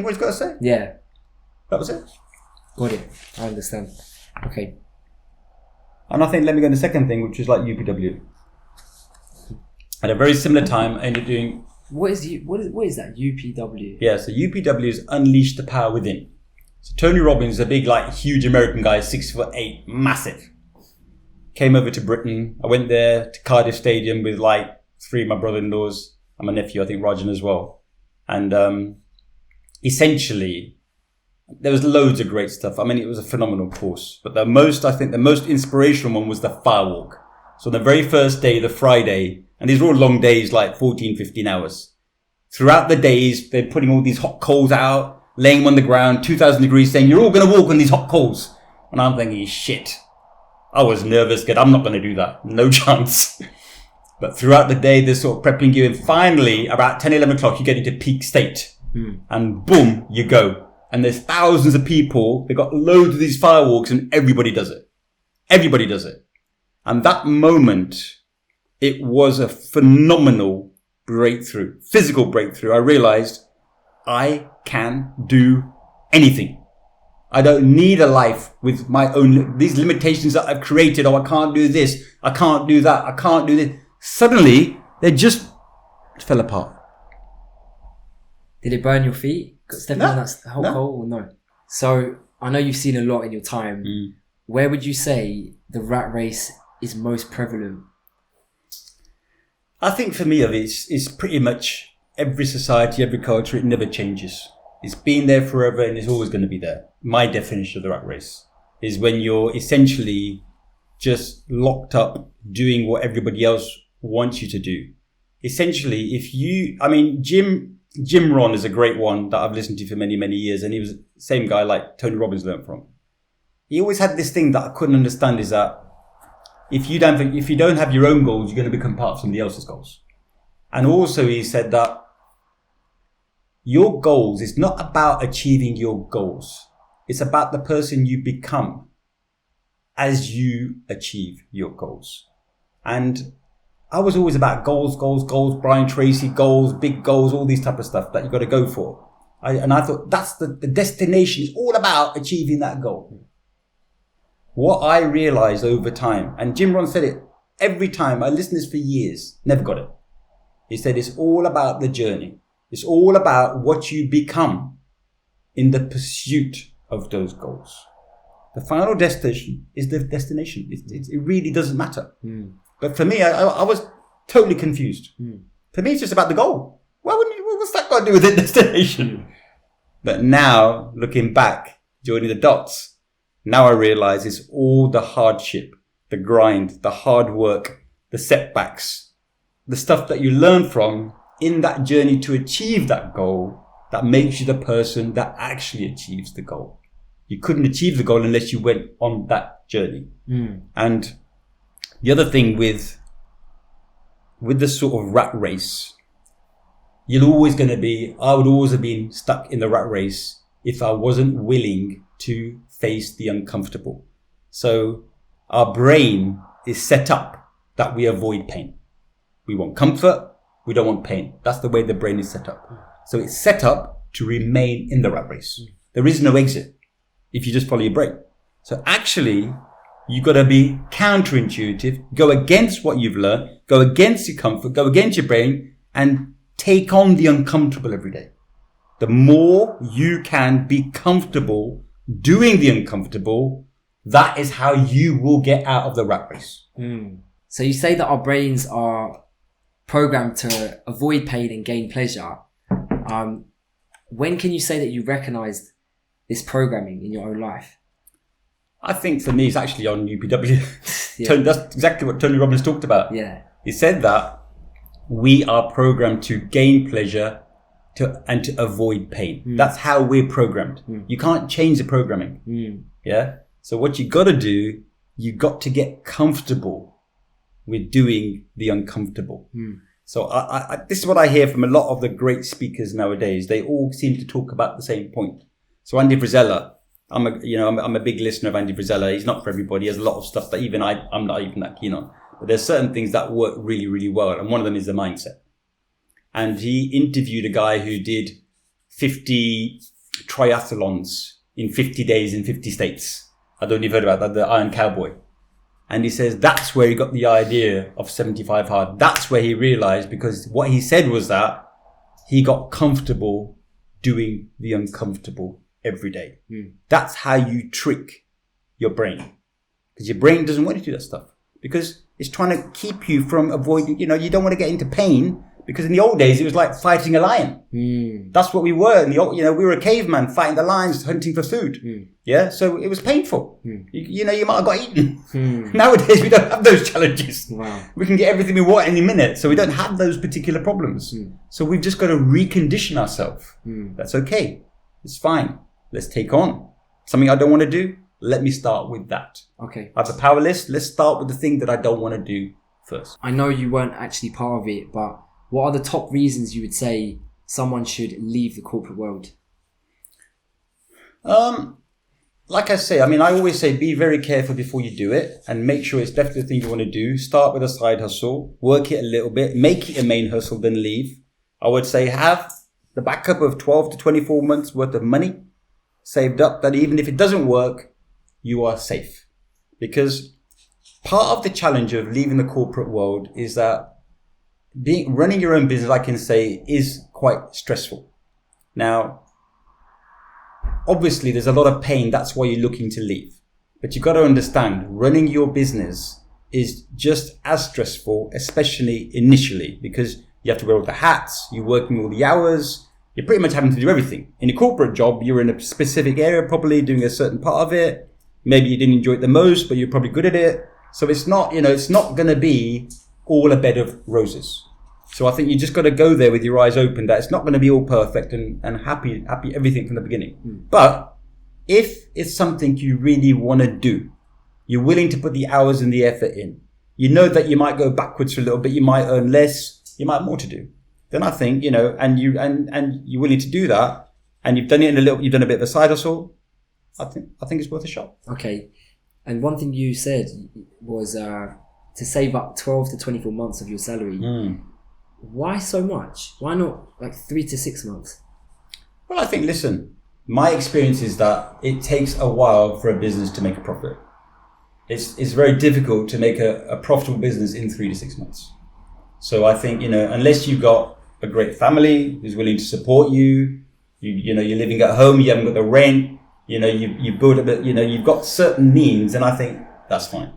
what he's got to say. Yeah. That was it. Got it. I understand. Okay. And I think, let me go to the second thing, which is like UPW. At a very similar time, I ended up doing... What is that? UPW? Yeah, so UPW is Unleash the Power Within. So Tony Robbins, a big, huge American guy, 6'8", massive. Came over to Britain. I went there to Cardiff Stadium with 3 of my brother-in-laws and my nephew, I think Rajan as well. And essentially, there was loads of great stuff. I mean, it was a phenomenal course. But the most inspirational one was the firewalk. So the very first day, the Friday, and these were all long days, 14, 15 hours. Throughout the days, they're putting all these hot coals out, laying them on the ground, 2,000 degrees, saying, you're all going to walk on these hot coals. And I'm thinking, shit. I was nervous, kid. I'm not going to do that. No chance. But throughout the day, they're sort of prepping you. And finally, about 10, 11 o'clock, you get into peak state. And boom, you go. And there's thousands of people. They've got loads of these firewalks and everybody does it. Everybody does it. And that moment, it was a phenomenal breakthrough, physical breakthrough. I realized I can do anything. I don't need a life with my own, these limitations that I've created. Oh, I can't do this. I can't do that. I can't do this. Suddenly, they just fell apart. Did it burn your feet? Stepping on that hot coal or no? So, I know you've seen a lot in your time. Where would you say the rat race is most prevalent? I think for me, it's pretty much every society, every culture, it never changes. It's been there forever and it's always going to be there. My definition of the rat race is when you're essentially just locked up doing what everybody else wants you to do. Essentially, Jim Rohn is a great one that I've listened to for many, many years. And he was the same guy like Tony Robbins learned from. He always had this thing that I couldn't understand is that if you don't have your own goals, you're going to become part of somebody else's goals. And also he said that your goals is not about achieving your goals. It's about the person you become as you achieve your goals. And I was always about goals, Brian Tracy, goals, big goals, all these type of stuff that you got to go for. I thought that's the destination is all about achieving that goal. What I realized over time, and Jim Rohn said it every time, I listened to this for years, never got it. He said it's all about the journey. It's all about what you become in the pursuit of those goals. The final destination is the destination. It really doesn't matter. But for me, I was totally confused. For me, it's just about the goal. What's that got to do with the destination? But now, looking back, joining the dots, now I realize it's all the hardship, the grind, the hard work, the setbacks, the stuff that you learn from in that journey to achieve that goal that makes you the person that actually achieves the goal. You couldn't achieve the goal unless you went on that journey. And the other thing with the sort of rat race, I would always have been stuck in the rat race if I wasn't willing to face the uncomfortable. So our brain is set up that we avoid pain. We want comfort. We don't want pain. That's the way the brain is set up. So it's set up to remain in the rat race. There is no exit if you just follow your brain. So actually, you've got to be counterintuitive, go against what you've learned, go against your comfort, go against your brain, and take on the uncomfortable every day. The more you can be comfortable doing the uncomfortable, that is how you will get out of the rat race. So you say that our brains are programmed to avoid pain and gain pleasure. When can you say that you recognized this programming in your own life? I think for me, it's actually on UPW. Yeah. That's exactly what Tony Robbins talked about. Yeah. He said that we are programmed to gain pleasure and to avoid pain. That's how we're programmed. You can't change the programming. Yeah. So what you got to do, you got to get comfortable with doing the uncomfortable. So I this is what I hear from a lot of the great speakers nowadays. They all seem to talk about the same point. So Andy Frisella, I'm a big listener of Andy Frisella. He's not for everybody. He has a lot of stuff that even I'm not even that keen on. But there's certain things that work really, really well. And one of them is the mindset. And he interviewed a guy who did 50 triathlons in 50 days in 50 states. I don't know if you've heard about that, the Iron Cowboy. And he says that's where he got the idea of 75 hard. That's where he realized, because what he said was that he got comfortable doing the uncomfortable every day. That's how you trick your brain. Because your brain doesn't want you to do that stuff. Because it's trying to keep you from avoiding, you don't want to get into pain. Because in the old days, it was like fighting a lion. That's what we were. In the old, we were a caveman fighting the lions, hunting for food. Yeah. So it was painful. You might have got eaten. Nowadays, we don't have those challenges. Wow. We can get everything we want any minute. So we don't have those particular problems. So we've just got to recondition ourselves. That's okay. It's fine. Let's take on something I don't want to do. Let me start with that. Okay. I have a power list. Let's start with the thing that I don't want to do first. I know you weren't actually part of it, but what are the top reasons you would say someone should leave the corporate world? Like I say, I always say be very careful before you do it and make sure it's definitely the thing you want to do. Start with a side hustle, work it a little bit, make it a main hustle, then leave. I would say have the backup of 12 to 24 months worth of money saved up, that even if it doesn't work, you are safe. Because part of the challenge of leaving the corporate world is that running your own business, I can say, is quite stressful. Now, obviously, there's a lot of pain. That's why you're looking to leave. But you've got to understand, running your business is just as stressful, especially initially, because you have to wear all the hats, you're working all the hours, you're pretty much having to do everything. In a corporate job, you're in a specific area, probably doing a certain part of it. Maybe you didn't enjoy it the most, but you're probably good at it. So it's not, it's not going to be all a bed of roses. So I think you just got to go there with your eyes open, that it's not going to be all perfect and happy everything from the beginning. But if it's something you really want to do, you're willing to put the hours and the effort in, you know that you might go backwards for a little bit, you might earn less, you might have more to do. Then I think, and you're willing to do that, and you've done it you've done a bit of a side hustle, I think it's worth a shot. Okay. And one thing you said was to save up 12 to 24 months of your salary. Why so much? Why not like 3 to 6 months? Well, I think, listen, my experience is that it takes a while for a business to make a profit. It's very difficult to make a profitable business in 3 to 6 months. So I think, unless you've got a great family who's willing to support you, you're living at home, you haven't got the rent, you build a bit, you've got certain means, and I think that's fine.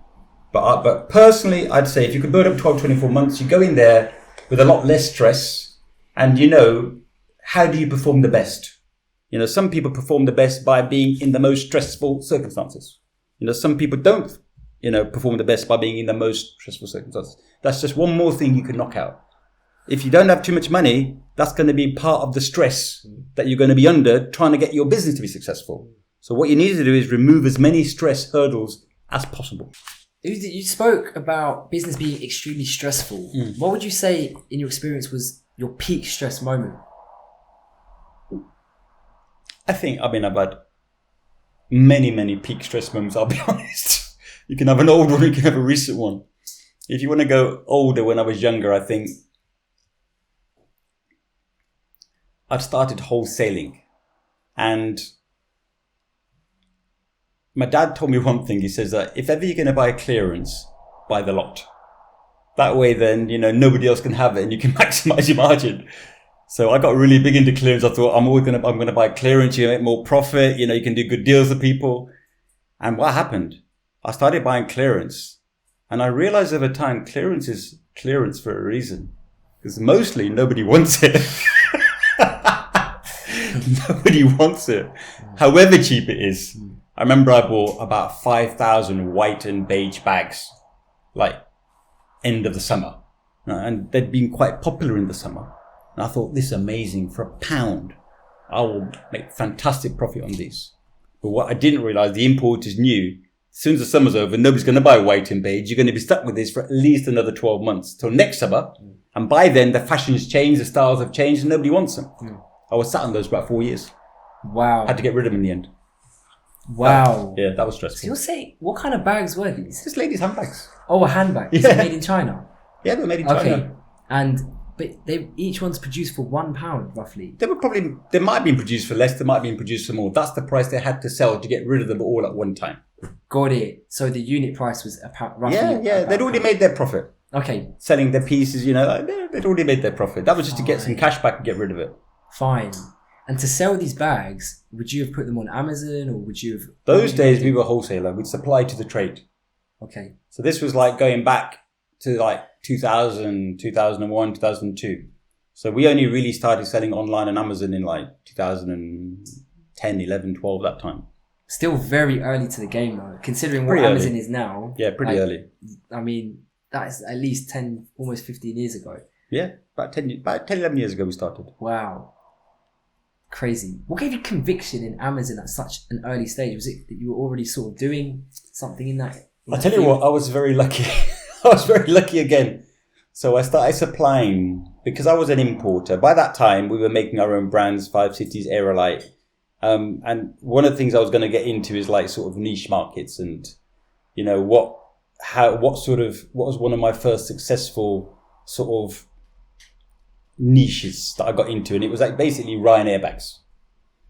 But personally, I'd say if you could build up 12, 24 months, you go in there with a lot less stress, and how do you perform the best? Some people perform the best by being in the most stressful circumstances. Some people don't, perform the best by being in the most stressful circumstances. That's just one more thing you can knock out. If you don't have too much money, that's going to be part of the stress that you're going to be under trying to get your business to be successful. So what you need to do is remove as many stress hurdles as possible. You spoke about business being extremely stressful. What would you say, in your experience, was your peak stress moment? I think, I've had many, many peak stress moments, I'll be honest. You can have an old one, you can have a recent one. If you want to go older, when I was younger, I think I'd started wholesaling. And my dad told me one thing. He says that if ever you're going to buy a clearance, buy the lot. That way then, nobody else can have it and you can maximize your margin. So I got really big into clearance. I thought I'm going to buy clearance. You make more profit. You can do good deals with people. And what happened? I started buying clearance, and I realized over time, clearance is clearance for a reason. Because mostly nobody wants it. Nobody wants it. However cheap it is. I remember I bought about 5,000 white and beige bags, like end of the summer. And they'd been quite popular in the summer. And I thought, this is amazing. For £1, I will make fantastic profit on these. But what I didn't realize, the importers knew, as soon as the summer's over, nobody's going to buy white and beige. You're going to be stuck with this for at least another 12 months till next summer. And by then, the fashion's changed, the styles have changed, and nobody wants them. I was sat on those for about 4 years. Wow. Had to get rid of them in the end. Wow. Yeah, that was So stressful. you're saying, what kind of bags were these? Just ladies' handbags. Oh, a handbag. Is it made in China? Yeah, they were made in China. Okay. But each one's produced for £1 roughly. They might have been produced for less, they might have been produced for more. That's the price they had to sell to get rid of them all at one time. Got it. So the unit price was roughly. Yeah, they'd already made their profit. Okay. Selling their pieces, they'd already made their profit. That was just to get some cash back and get rid of it. Fine. And to sell these bags, would you have put them on Amazon or would you have... Those days we were wholesaler. We'd supply to the trade. Okay. So this was like going back to like 2000, 2001, 2002. So we only really started selling online on Amazon in like 2010, 11, 12, that time. Still very early to the game though, considering what Pretty Amazon early. is now. Yeah, pretty early. I mean, that is at least 10, almost 15 years ago. Yeah, about 10, 11 years ago we started. Wow. Crazy. What gave you conviction in Amazon at such an early stage? Was it that you were already sort of doing something in that? I'll tell you what, I was very lucky. I was very lucky again. So I started supplying, because I was an importer. By that time, we were making our own brands, 5 Cities, Aerolite. And one of the things I was going to get into is like sort of niche markets and, what was one of my first successful sort of niches that I got into. And it was like basically Ryanair bags.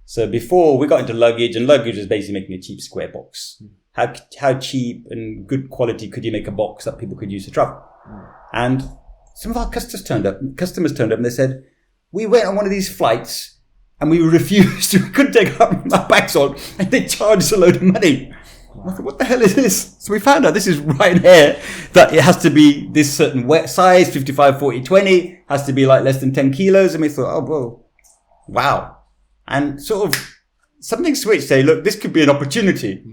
So before we got into luggage, and luggage was basically making a cheap square box. How cheap and good quality could you make a box that people could use to travel? And some of our customers turned up and they said, we went on one of these flights and we refused. We couldn't take our bags on and they charged us a load of money. I thought, what the hell is this? So we found out this is Ryanair, that it has to be this certain wet size, 55, 40, 20, has to be like less than 10 kilos. And we thought, oh, well, wow. And sort of something switched, say, look, this could be an opportunity.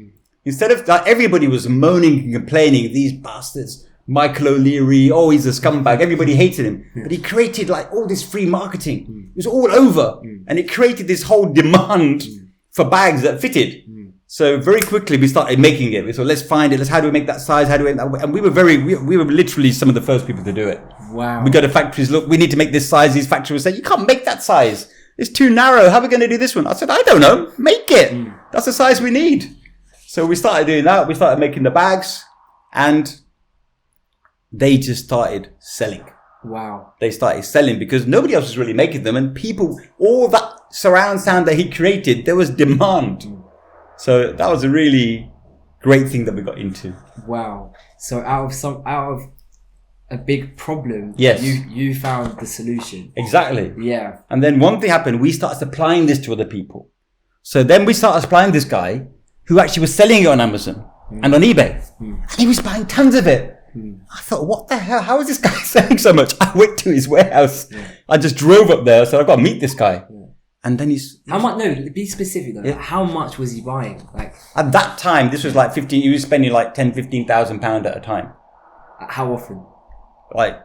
Instead of that, everybody was moaning and complaining, these bastards, Michael O'Leary, oh, he's a scumbag. Everybody hated him. But he created like all this free marketing. It was all over. And it created this whole demand for bags that fitted. So very quickly we started making it. We thought, let's find it. How do we make that size? How do we make that? And we were literally some of the first people to do it. Wow. We go to factories, look, we need to make this size. These factories say, you can't make that size. It's too narrow. How are we going to do this one? I said, I don't know. Make it. That's the size we need. So we started doing that. We started making the bags and they just started selling. Wow. They started selling because nobody else was really making them. And people, all that surround sound that he created, there was demand. So that was a really great thing that we got into. Wow. So out of a big problem, yes, you found the solution. Exactly. Yeah. And then one thing happened. We started supplying this to other people. So then we started supplying this guy who actually was selling it on Amazon and on eBay. And he was buying tons of it. I thought, what the hell? How is this guy selling so much? I went to his warehouse. Yeah. I just drove up there. I said, I've got to meet this guy. Yeah. And then how much? No, be specific though. Yeah. How much was he buying? Like at that time, this was like 15. He was spending like 10,000-15,000 pounds at a time. How often? Like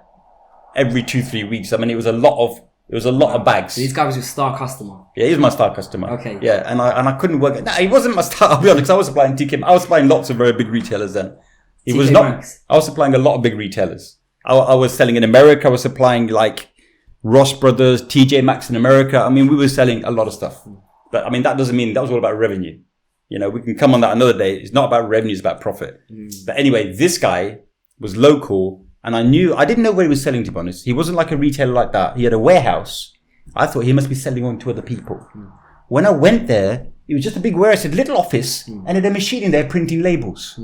every 2-3 weeks. I mean, it was a lot of bags. So this guy was your star customer. Yeah, he was my star customer. Okay. Yeah, and I couldn't work it. No, he wasn't my star. I'll be honest. I was supplying TK. I was supplying lots of very big retailers then. He was not. Max. I was supplying a lot of big retailers. I was selling in America. I was supplying like Ross Brothers, TJ Maxx in America. I mean, we were selling a lot of stuff. But I mean, that doesn't mean that was all about revenue. We can come on that another day. It's not about revenue, it's about profit. But anyway, this guy was local and I didn't know where he was selling, to be honest. He wasn't like a retailer like that. He had a warehouse. I thought he must be selling on to other people. When I went there, it was just a big warehouse, a little office, and had a machine in there printing labels.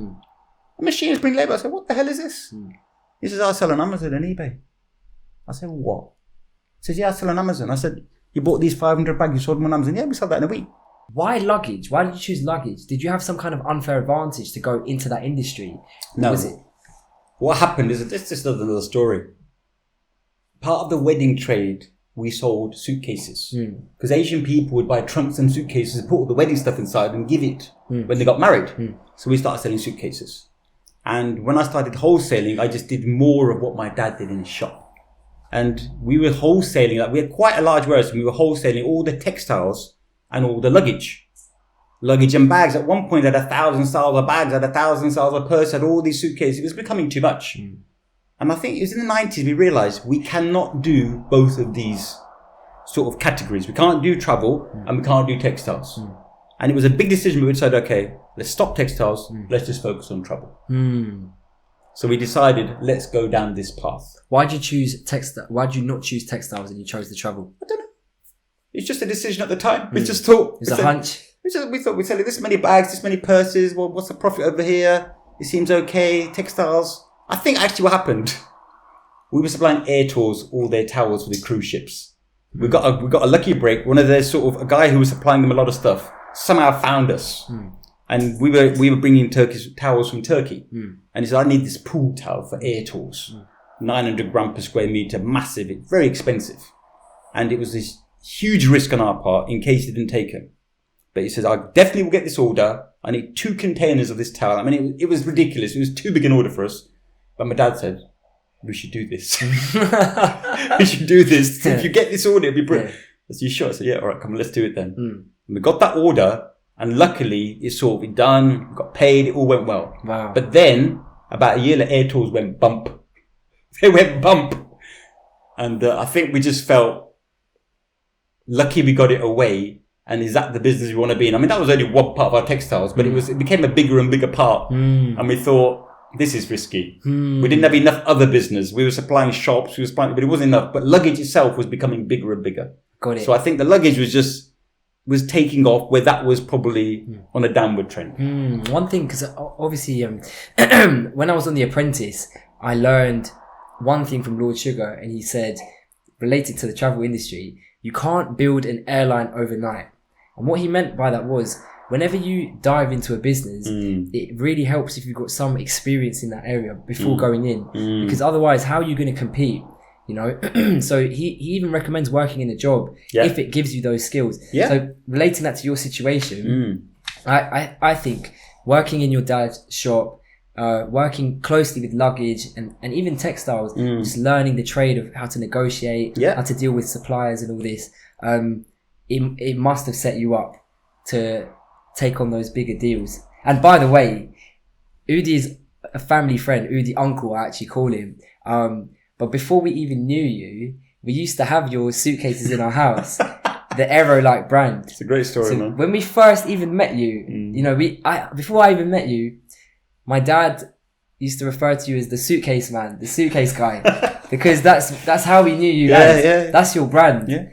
A machine is printing labels. I said, what the hell is this? He says, I sell on Amazon and eBay. I said, what? He says, yeah, I sell on Amazon. I said, you bought these 500 bags, you sold them on Amazon. Yeah, we sold that in a week. Why luggage? Why did you choose luggage? Did you have some kind of unfair advantage to go into that industry? No. Was it? What happened is, this is another story. part of the wedding trade, we sold suitcases. Because Asian people would buy trunks and suitcases, put all the wedding stuff inside and give it when they got married. So we started selling suitcases. And when I started wholesaling, I just did more of what my dad did in his shop. And we were wholesaling, like we had quite a large warehouse, and we were wholesaling all the textiles and all the luggage and bags. At one point, I had 1,000 styles of bags, I had 1,000 styles of purse, I had all these suitcases. It was becoming too much. And I think it was in the 90s we realized we cannot do both of these sort of categories. We can't do travel and we can't do textiles. And it was a big decision, but we decided, okay, let's stop textiles, let's just focus on travel. So we decided, let's go down this path. Why did you not choose textiles and you chose the travel? I don't know. It's just a decision at the time. We just thought. It was a hunch. We thought we'd sell this many bags, this many purses. Well, what's the profit over here? It seems okay. Textiles. I think actually what happened, we were supplying Air Tours all their towels for the cruise ships. We got a lucky break. One of their a guy who was supplying them a lot of stuff somehow found us. And we were bringing Turkish towels from Turkey. And he said, I need this pool towel for Air Tours. 900 gram per square meter, massive, very expensive. And it was this huge risk on our part in case he didn't take them. But he says, I definitely will get this order. I need 2 containers of this towel. I mean, it was ridiculous. It was too big an order for us. But my dad said, we should do this. We should do this. If you get this order, it'll be brilliant. I said, you sure? I said, yeah, all right, come on, let's do it then. And we got that order, and luckily it's sort of done, we got paid, it all went well. Wow. But then, about a year later, Air Tours went bump. They went bump. And I think we just felt lucky we got it away. And is that the business we want to be in? I mean, that was only one part of our textiles, but it became a bigger and bigger part. And we thought, this is risky. We didn't have enough other business. We were supplying shops, but it wasn't enough. But luggage itself was becoming bigger and bigger. Got it. So I think the luggage was taking off where that was probably on a downward trend. One thing, because obviously when I was on The Apprentice, I learned one thing from Lord Sugar, and he said, related to the travel industry, you can't build an airline overnight. And what he meant by that was, whenever you dive into a business, it really helps if you've got some experience in that area before going in. Because otherwise, how are you going to compete? You know, so he even recommends working in a job if it gives you those skills. So relating that to your situation, I think working in your dad's shop, working closely with luggage and even textiles, just learning the trade of how to negotiate, how to deal with suppliers and all this, it must have set you up to take on those bigger deals. And by the way, Udy is a family friend, Udy Uncle, I actually call him. But before we even knew you, we used to have your suitcases in our house, the Aero-like brand. It's a great story, man. When we first even met you, you know, before I even met you, my dad used to refer to you as the suitcase man, the suitcase guy, because that's how we knew you. That's your brand.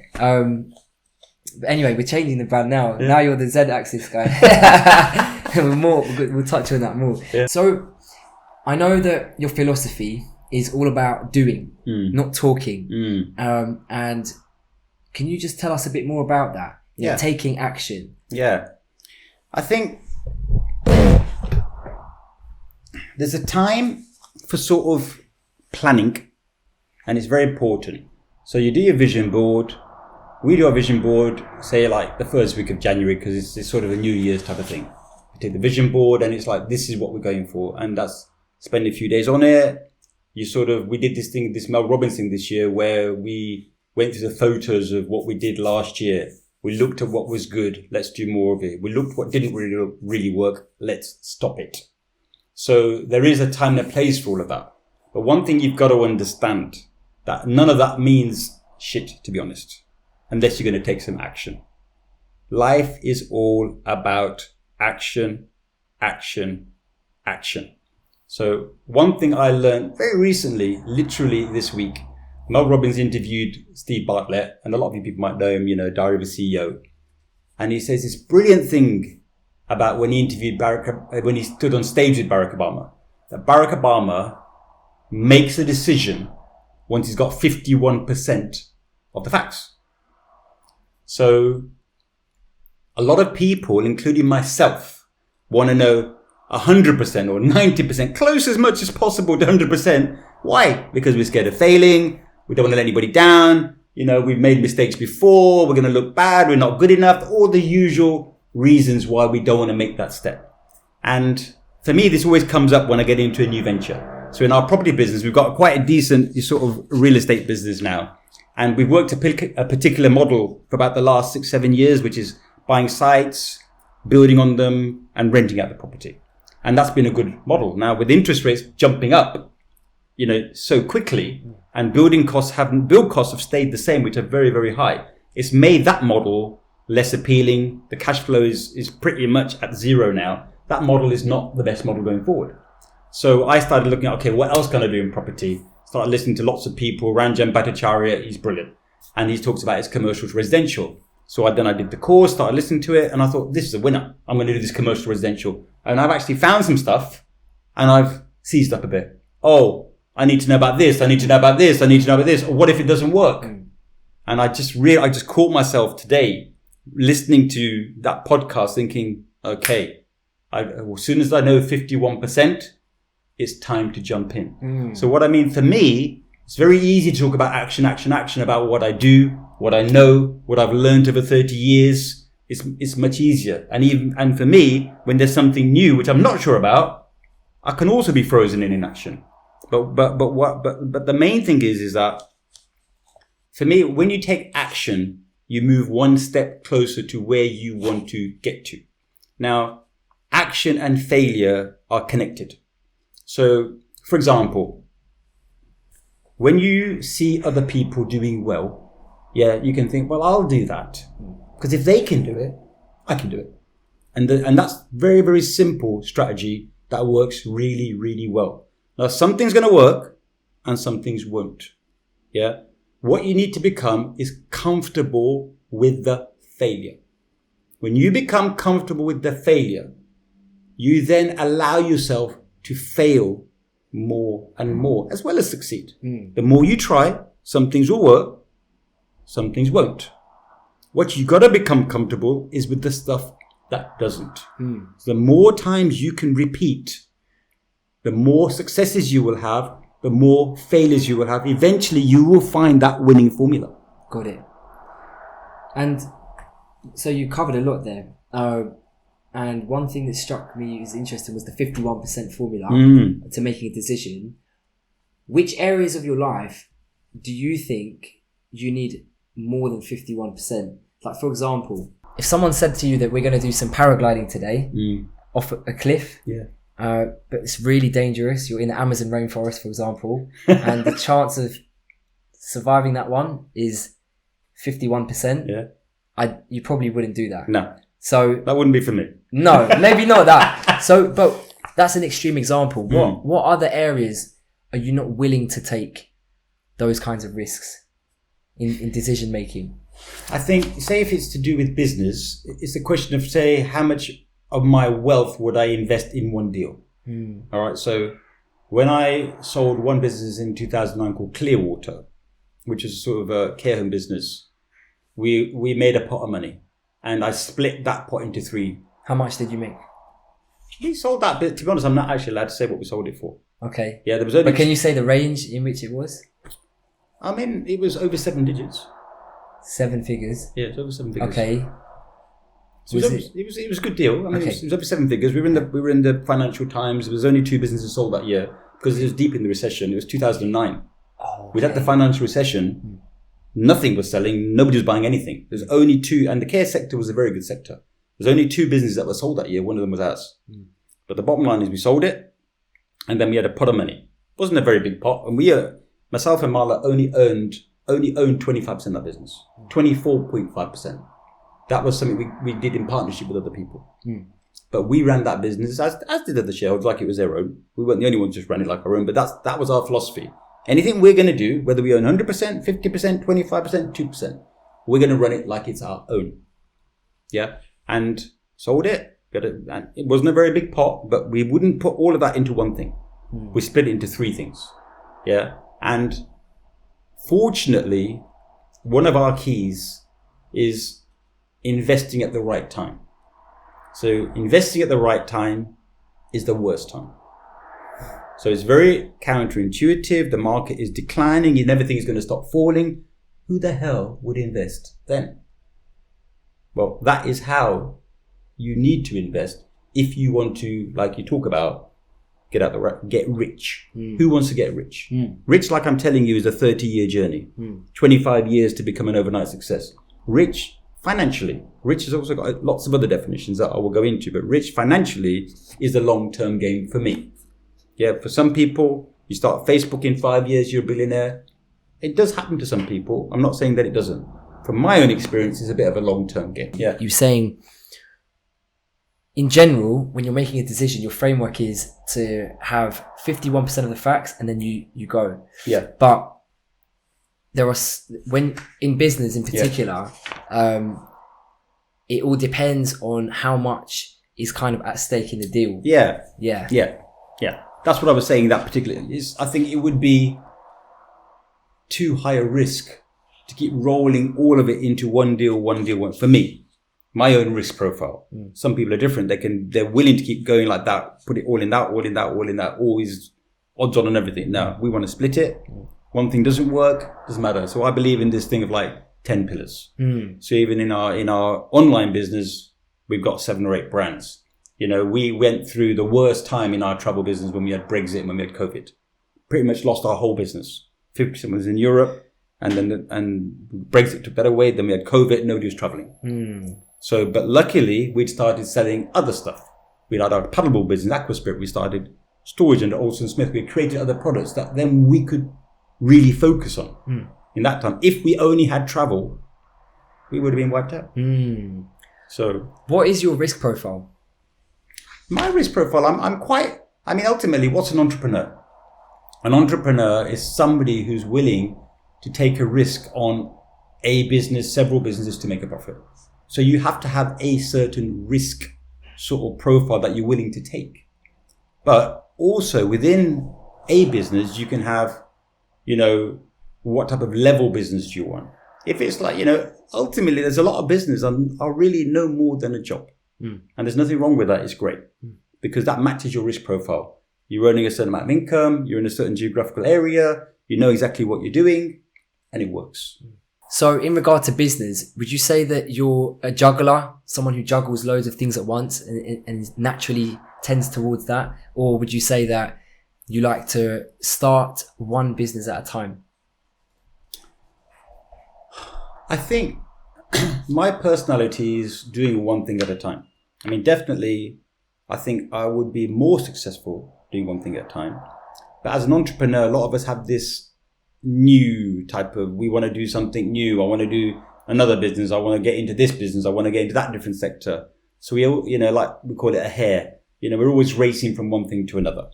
But anyway, we're changing the brand now. Now you're the Z-axis guy. We'll touch on that more. So I know that your philosophy is all about doing, not talking. And can you just tell us a bit more about that? You know, taking action. I think there's a time for sort of planning, and it's very important. So you do your vision board. We do our vision board, say like the first week of January, because it's sort of a New Year's type of thing. We take the vision board and it's like, this is what we're going for. And that's spend a few days on it. We did this Mel Robbins thing this year where we went through the photos of what we did last year. We looked at what was good. Let's do more of it. We looked at what didn't really work. Let's stop it. So there is a time and a place for all of that. But one thing you've got to understand, that none of that means shit, to be honest, unless you're going to take some action. Life is all about action, action, action. So one thing I learned very recently, literally this week, Mel Robbins interviewed Steve Bartlett, and a lot of you people might know him, you know, Diary of a CEO. And he says this brilliant thing about when he interviewed when he stood on stage with Barack Obama, that Barack Obama makes a decision once he's got 51% of the facts. So a lot of people, including myself, want to know 100% or 90%, close as much as possible to 100%. Why? Because we're scared of failing. We don't want to let anybody down. We've made mistakes before. We're going to look bad. We're not good enough. All the usual reasons why we don't want to make that step. And for me, this always comes up when I get into a new venture. So in our property business, we've got quite a decent sort of real estate business now. And we've worked a particular model for about the last 6-7 years, which is buying sites, building on them, and renting out the property. And that's been a good model. Now, with interest rates jumping up, so quickly, and build costs have stayed the same, which are very, very high. It's made that model less appealing. The cash flow is pretty much at zero now. That model is not the best model going forward. So I started looking at, okay, what else can I do in property? Started listening to lots of people. Ranjan Bhattacharya, he's brilliant. And he talks about his commercial to residential. So then I did the course, started listening to it, and I thought, this is a winner. I'm going to do this commercial to residential. And I've actually found some stuff, and I've seized up a bit. Oh, I need to know about this. I need to know about this. I need to know about this. Or what if it doesn't work? And I just caught myself today listening to that podcast thinking, okay, as soon as I know 51%, it's time to jump in. So what I mean for me, it's very easy to talk about action, about what I do, what I know, what I've learned over 30 years. It's much easier. And for me, when there's something new, which I'm not sure about, I can also be frozen in inaction. But the main thing is that for me, when you take action, you move one step closer to where you want to get to. Now, action and failure are connected. So, for example, when you see other people doing well, you can think, well, I'll do that. Because if they can do it, I can do it. And that's very, very simple strategy that works really, really well. Now, some things going to work and some things won't. Yeah. What you need to become is comfortable with the failure. When you become comfortable with the failure, you then allow yourself to fail more and more, as well as succeed. The more you try, some things will work, some things won't. What you got to become comfortable is with the stuff that doesn't. So the more times you can repeat, the more successes you will have, the more failures you will have. Eventually, you will find that winning formula. Got it. And so you covered a lot there. And one thing that struck me as interesting was the 51% formula to making a decision. Which areas of your life do you think you need more than 51%? Like, for example, if someone said to you that we're going to do some paragliding today off a cliff, but it's really dangerous. You're in the Amazon rainforest, for example, and the chance of surviving that one is 51%. You probably wouldn't do that. No. So that wouldn't be for me. No, maybe not that. So, but that's an extreme example. What other areas are you not willing to take those kinds of risks in decision making? I think, say if it's to do with business, it's a question of, say, how much of my wealth would I invest in one deal? All right. So when I sold one business in 2009 called Clearwater, which is sort of a care home business, we made a pot of money, and I split that pot into three. How much did you make? We sold that bit. To be honest, I'm not actually allowed to say what we sold it for. Okay. Yeah, there was only. But can you say the range in which it was? I mean, it was over 7 digits. 7 figures. Yeah, it was over 7 figures. Okay. So it was a good deal. I mean, it was over 7 figures. We were in the Financial Times. There was only 2 businesses sold that year because it was deep in the recession. It was 2009. Oh, we had the financial recession. Nothing was selling. Nobody was buying anything. There's only 2, and the care sector was a very good sector. There's only 2 businesses that were sold that year. One of them was ours. But the bottom line is we sold it, and then we had a pot of money. It wasn't a very big pot, and myself and Marla only owned 25% of that business, 24.5%. That was something we did in partnership with other people. But we ran that business, as did other shareholders, like it was their own. We weren't the only ones just ran it like our own, but that was our philosophy. Anything we're going to do, whether we own 100%, 50%, 25%, 2%, we're going to run it like it's our own. Yeah. And sold it. And it wasn't a very big pot, but we wouldn't put all of that into one thing. We split it into 3 things. Yeah. And fortunately, one of our keys is investing at the right time. So investing at the right time is the worst time. So it's very counterintuitive. The market is declining. You never think it's going to stop falling. Who the hell would invest then? Well, that is how you need to invest if you want to, like you talk about, get rich. Who wants to get rich? Rich, like I'm telling you, is a 30-year journey. 25 years to become an overnight success. Rich financially. Rich has also got lots of other definitions that I will go into, but rich financially is the long-term game for me. Yeah, for some people, you start Facebook in 5 years, you're a billionaire. It does happen to some people. I'm not saying that it doesn't. From my own experience, it's a bit of a long-term game. Yeah. You're saying, in general, when you're making a decision, your framework is to have 51% of the facts and then you go. Yeah. But there are, when in business in particular, it all depends on how much is kind of at stake in the deal. Yeah. Yeah. Yeah. Yeah. That's what I was saying. That particularly is, I think it would be too high a risk to keep rolling all of it into one deal. For me, my own risk profile. Some people are different. They're willing to keep going like that, put it all in that, always odds on and everything. No, we want to split it. One thing doesn't work, doesn't matter. So I believe in this thing of like 10 pillars. So even in our online business, we've got 7 or 8 brands. You know, we went through the worst time in our travel business when we had Brexit and when we had COVID. Pretty much lost our whole business. 50% was in Europe. And then Brexit took that away. Then we had COVID. Nobody was traveling. So, but luckily, we'd started selling other stuff. We had our paddleboard business, Aquaspirit. We started storage under Olsen Smith. We created other products that then we could really focus on in that time. If we only had travel, we would have been wiped out. So, what is your risk profile? My risk profile, ultimately, what's an entrepreneur? An entrepreneur is somebody who's willing to take a risk on a business, several businesses to make a profit. So you have to have a certain risk sort of profile that you're willing to take. But also within a business, you can have, what type of level business you want. If it's like, ultimately there's a lot of business are really no more than a job. And there's nothing wrong with that. It's great because that matches your risk profile. You're earning a certain amount of income. You're in a certain geographical area. You know exactly what you're doing. And it works. So in regard to business, would you say that you're a juggler, someone who juggles loads of things at once and naturally tends towards that? Or would you say that you like to start one business at a time? I think my personality is doing one thing at a time. I mean, definitely, I think I would be more successful doing one thing at a time. But as an entrepreneur, a lot of us have this new type of, we want to do something new. I want to do another business. I want to get into this business. I want to get into that different sector. So we all, like we call it a hare. We're always racing from one thing to another.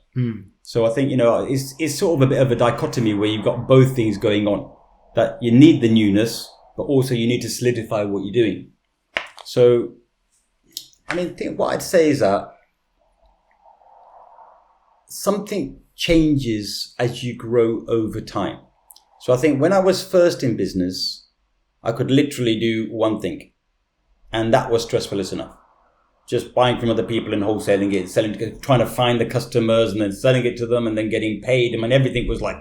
So I think, it's sort of a bit of a dichotomy where you've got both things going on, that you need the newness, but also you need to solidify what you're doing. So, what I'd say is that something changes as you grow over time. So I think when I was first in business, I could literally do one thing. And that was stressful as enough. Just buying from other people and wholesaling it, trying to find the customers and then selling it to them and then getting paid. Everything was like,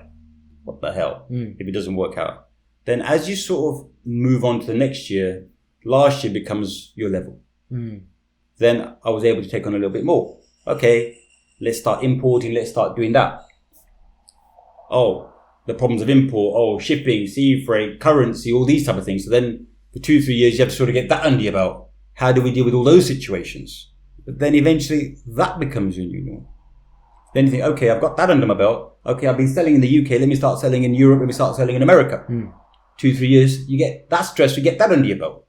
what the hell if it doesn't work out? Then as you sort of move on to the next year, last year becomes your level. Then I was able to take on a little bit more. Okay, let's start importing. Let's start doing that. Oh, the problems of import, shipping, sea freight, currency, all these type of things. So then for 2-3 years, you have to sort of get that under your belt. How do we deal with all those situations? But then eventually that becomes your new norm. Then you think, okay, I've got that under my belt. Okay, I've been selling in the UK. Let me start selling in Europe. Let me start selling in America. 2-3 years, you get that stress, you get that under your belt.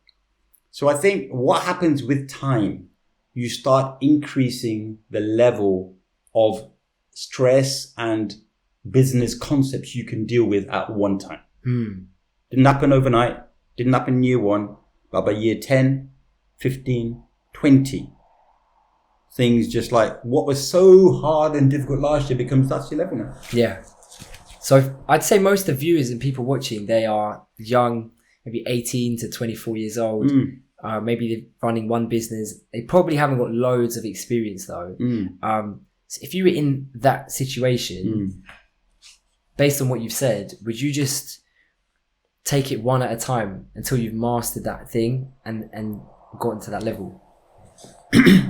So I think what happens with time, you start increasing the level of stress and business concepts you can deal with at one time. Didn't happen overnight, didn't happen in year 1, but by year 10, 15, 20, things just like what was so hard and difficult last year becomes that's your level now. Yeah. So I'd say most of the viewers and people watching, they are young, maybe 18 to 24 years old. Maybe they're running one business. They probably haven't got loads of experience though. So if you were in that situation, based on what you've said, would you just take it one at a time until you've mastered that thing and gotten to that level?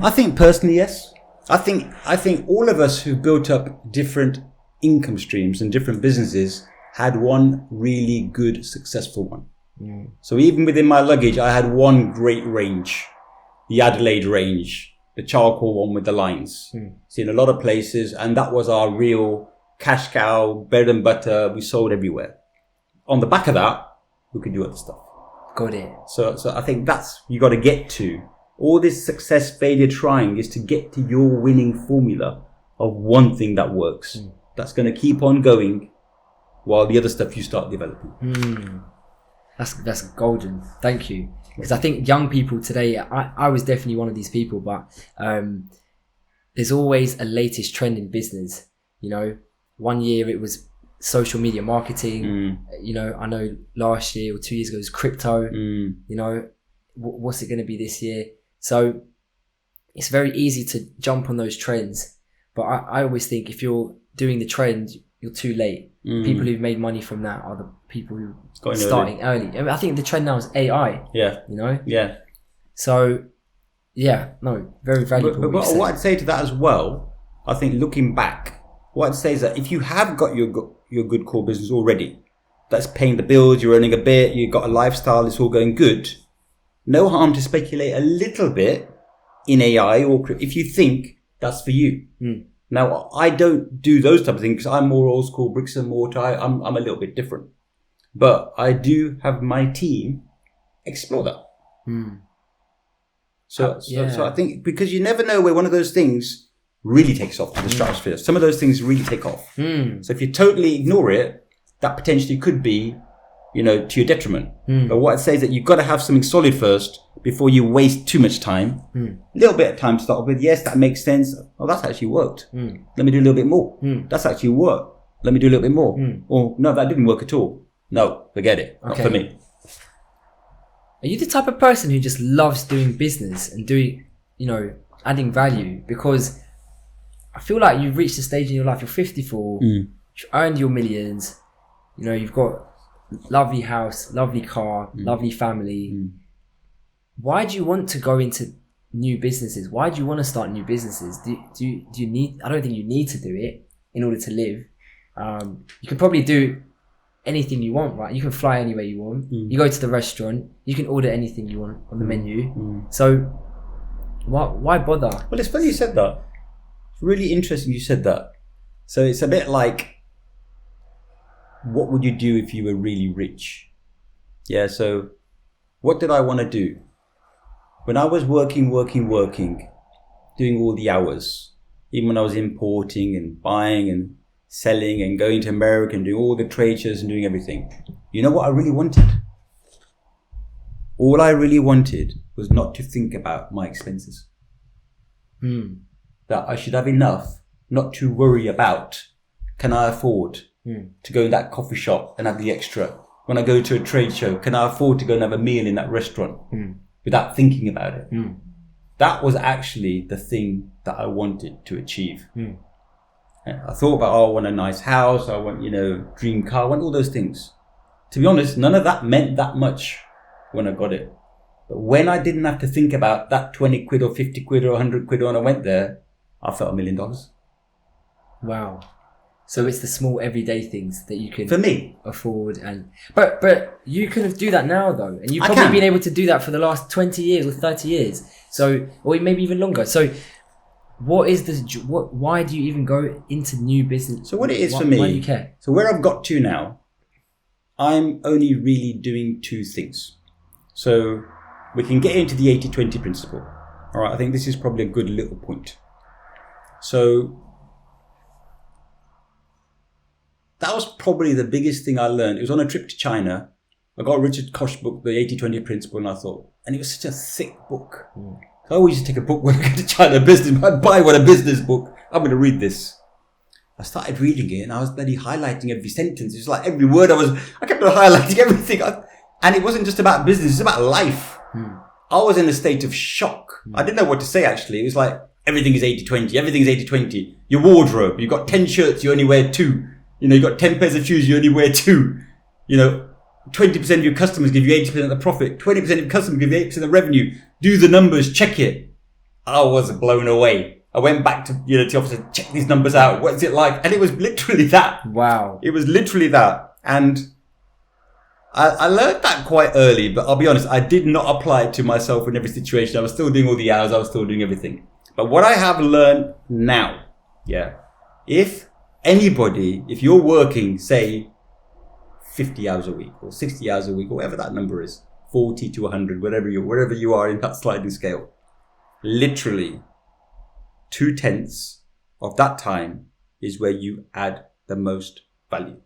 I think personally, yes. I think all of us who built up different income streams and different businesses had one really good, successful one. So even within my luggage, I had one great range, the Adelaide range, the charcoal one with the lines. Seen a lot of places, and that was our real cash cow, bread and butter. We sold everywhere. On the back of that, we could do other stuff. Got it. So I think that's you got to get to. All this success, failure, trying is to get to your winning formula of one thing that works. That's going to keep on going while the other stuff you start developing. That's golden. Thank you. Because I think young people today, I was definitely one of these people, but there's always a latest trend in business. You know, one year it was social media marketing. You know, I know last year or 2 years ago it was crypto. You know, what's it going to be this year? So it's very easy to jump on those trends. But I always think if you're doing the trend, you're too late. People who've made money from that are the people who are starting early. I mean, I think the trend now is AI. Yeah. You know? Yeah. So, yeah, no, very valuable. But what I'd say to that as well, I think looking back, what I'd say is that if you have got your good core business already, that's paying the bills, you're earning a bit, you've got a lifestyle, it's all going good, no harm to speculate a little bit in AI or if you think that's for you. Now, I don't do those type of things because I'm more old school, bricks and mortar. I'm a little bit different. But I do have my team explore that. So I think because you never know where one of those things really takes off to the stratosphere. Some of those things really take off. So if you totally ignore it, that potentially could be, you know, to your detriment. But what I'd say is that you've got to have something solid first before you waste too much time. A little bit of time to start with. Yes, that makes sense. Oh, that's actually worked. Let me do a little bit more. That's actually worked. Let me do a little bit more. Or no, that didn't work at all. No, forget it. Not for me. Are you the type of person who just loves doing business and doing, you know, adding value? Because I feel like you've reached a stage in your life, you're 54, you've earned your millions, you know, you've got lovely house, lovely car, lovely family. Why do you want to go into new businesses? Why do you want to start new businesses? Do you need, I don't think you need to do it in order to live. You can probably do anything you want, right? You can fly anywhere you want. You go to the restaurant, you can order anything you want on the menu. So why bother? Well, it's funny you said that. It's really interesting you said that. So it's a bit like, what would you do if you were really rich? Yeah, so what did I want to do? When I was working, doing all the hours, even when I was importing and buying and selling and going to America and doing all the trade shows and doing everything, you know what I really wanted? All I really wanted was not to think about my expenses. That I should have enough not to worry about, can I afford to go in that coffee shop and have the extra? When I go to a trade show, can I afford to go and have a meal in that restaurant without thinking about it? That was actually the thing that I wanted to achieve. I thought about, I want a nice house, I want, you know, dream car, I want all those things. To be honest, none of that meant that much when I got it. But when I didn't have to think about that 20 quid or 50 quid or 100 quid when I went there, I felt $1 million. Wow. So it's the small everyday things that you can for me afford, but you can do that now though, and you've probably been able to do that for the last 20 years or 30 years. So, or maybe even longer. So, why do you even go into new business? So what it is for me, why do you care? So where I've got to now, I'm only really doing two things. So we can get into the 80-20 principle. All right, I think this is probably a good little point. So that was probably the biggest thing I learned. It was on a trip to China. I got Richard Koch's book, the 80-20 principle, and I thought, and it was such a thick book. I always used to take a book when I go to China business. I'd buy a business book. I'm going to read this. I started reading it and I was bloody highlighting every sentence. It was like every word I kept on highlighting everything. And it wasn't just about business, it's about life. I was in a state of shock. I didn't know what to say actually. It was like everything is 80-20. Everything is 80-20. Your wardrobe, you've got 10 shirts, you only wear 2. You've got 10 pairs of shoes, you only wear 2. 20% of your customers give you 80% of the profit. 20% of your customers give you 80% of the revenue. Do the numbers, check it. I was blown away. I went back to the office and check these numbers out. What's it like? And it was literally that. Wow. It was literally that. And I learned that quite early, but I'll be honest, I did not apply it to myself in every situation. I was still doing all the hours. I was still doing everything. But what I have learned now, if you're working, say, 50 hours a week or 60 hours a week, or whatever that number is, 40 to 100, wherever you are in that sliding scale, literally 2/10 of that time is where you add the most value.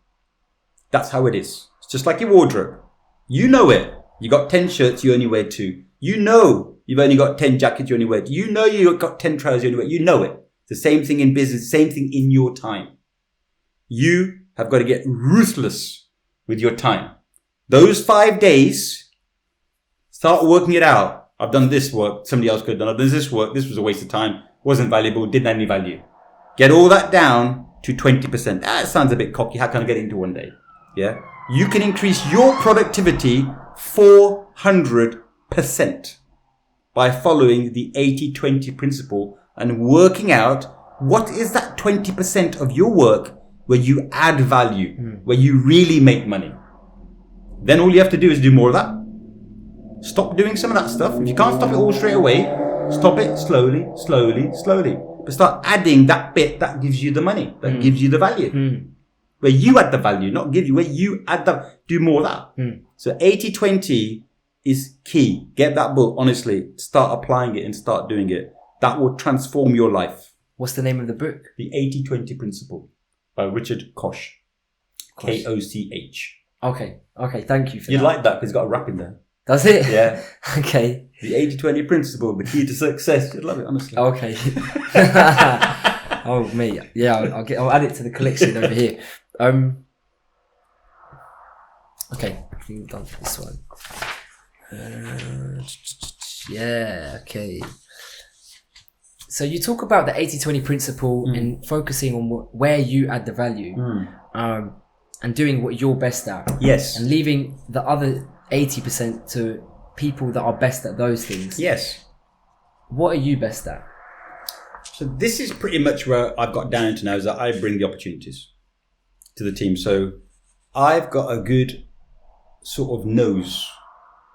That's how it is. It's just like your wardrobe. You know it. You got 10 shirts, you only wear 2. You know you've only got 10 jackets, you only wear 2. You know you've got 10 trousers, you only wear. You know it. It's the same thing in business, same thing in your time. You have got to get ruthless with your time. Those 5 days, start working it out. I've done this work, somebody else could have done. I've done this work, this was a waste of time, wasn't valuable, didn't have any value. Get all that down to 20%. That sounds a bit cocky. How can I get it into one day? Yeah. You can increase your productivity 400% by following the 80-20 principle and working out what is that 20% of your work where you add value, where you really make money. Then all you have to do is do more of that. Stop doing some of that stuff. If you can't stop it all straight away, stop it slowly. But start adding that bit that gives you the money, that gives you the value. Where you add the value, not give you, where you add do more of that. So 80-20 is key. Get that book, honestly. Start applying it and start doing it. That will transform your life. What's the name of the book? The 80-20 Principle by Richard Koch. Koch. Okay, thank you for You'd that. like that because it's got a rap in there. Does it? Yeah. Okay. The 80-20 Principle, the key to success. You'd love it, honestly. Okay. Oh, me. Yeah, I'll add it to the collection over here. Okay, I think we've done this one. Okay. So you talk about the 80-20 principle and focusing on where you add the value, and doing what you're best at. Yes. And leaving the other 80% to people that are best at those things. Yes. What are you best at? So this is pretty much where I've got down into now, is that I bring the opportunities to the team. So I've got a good sort of nose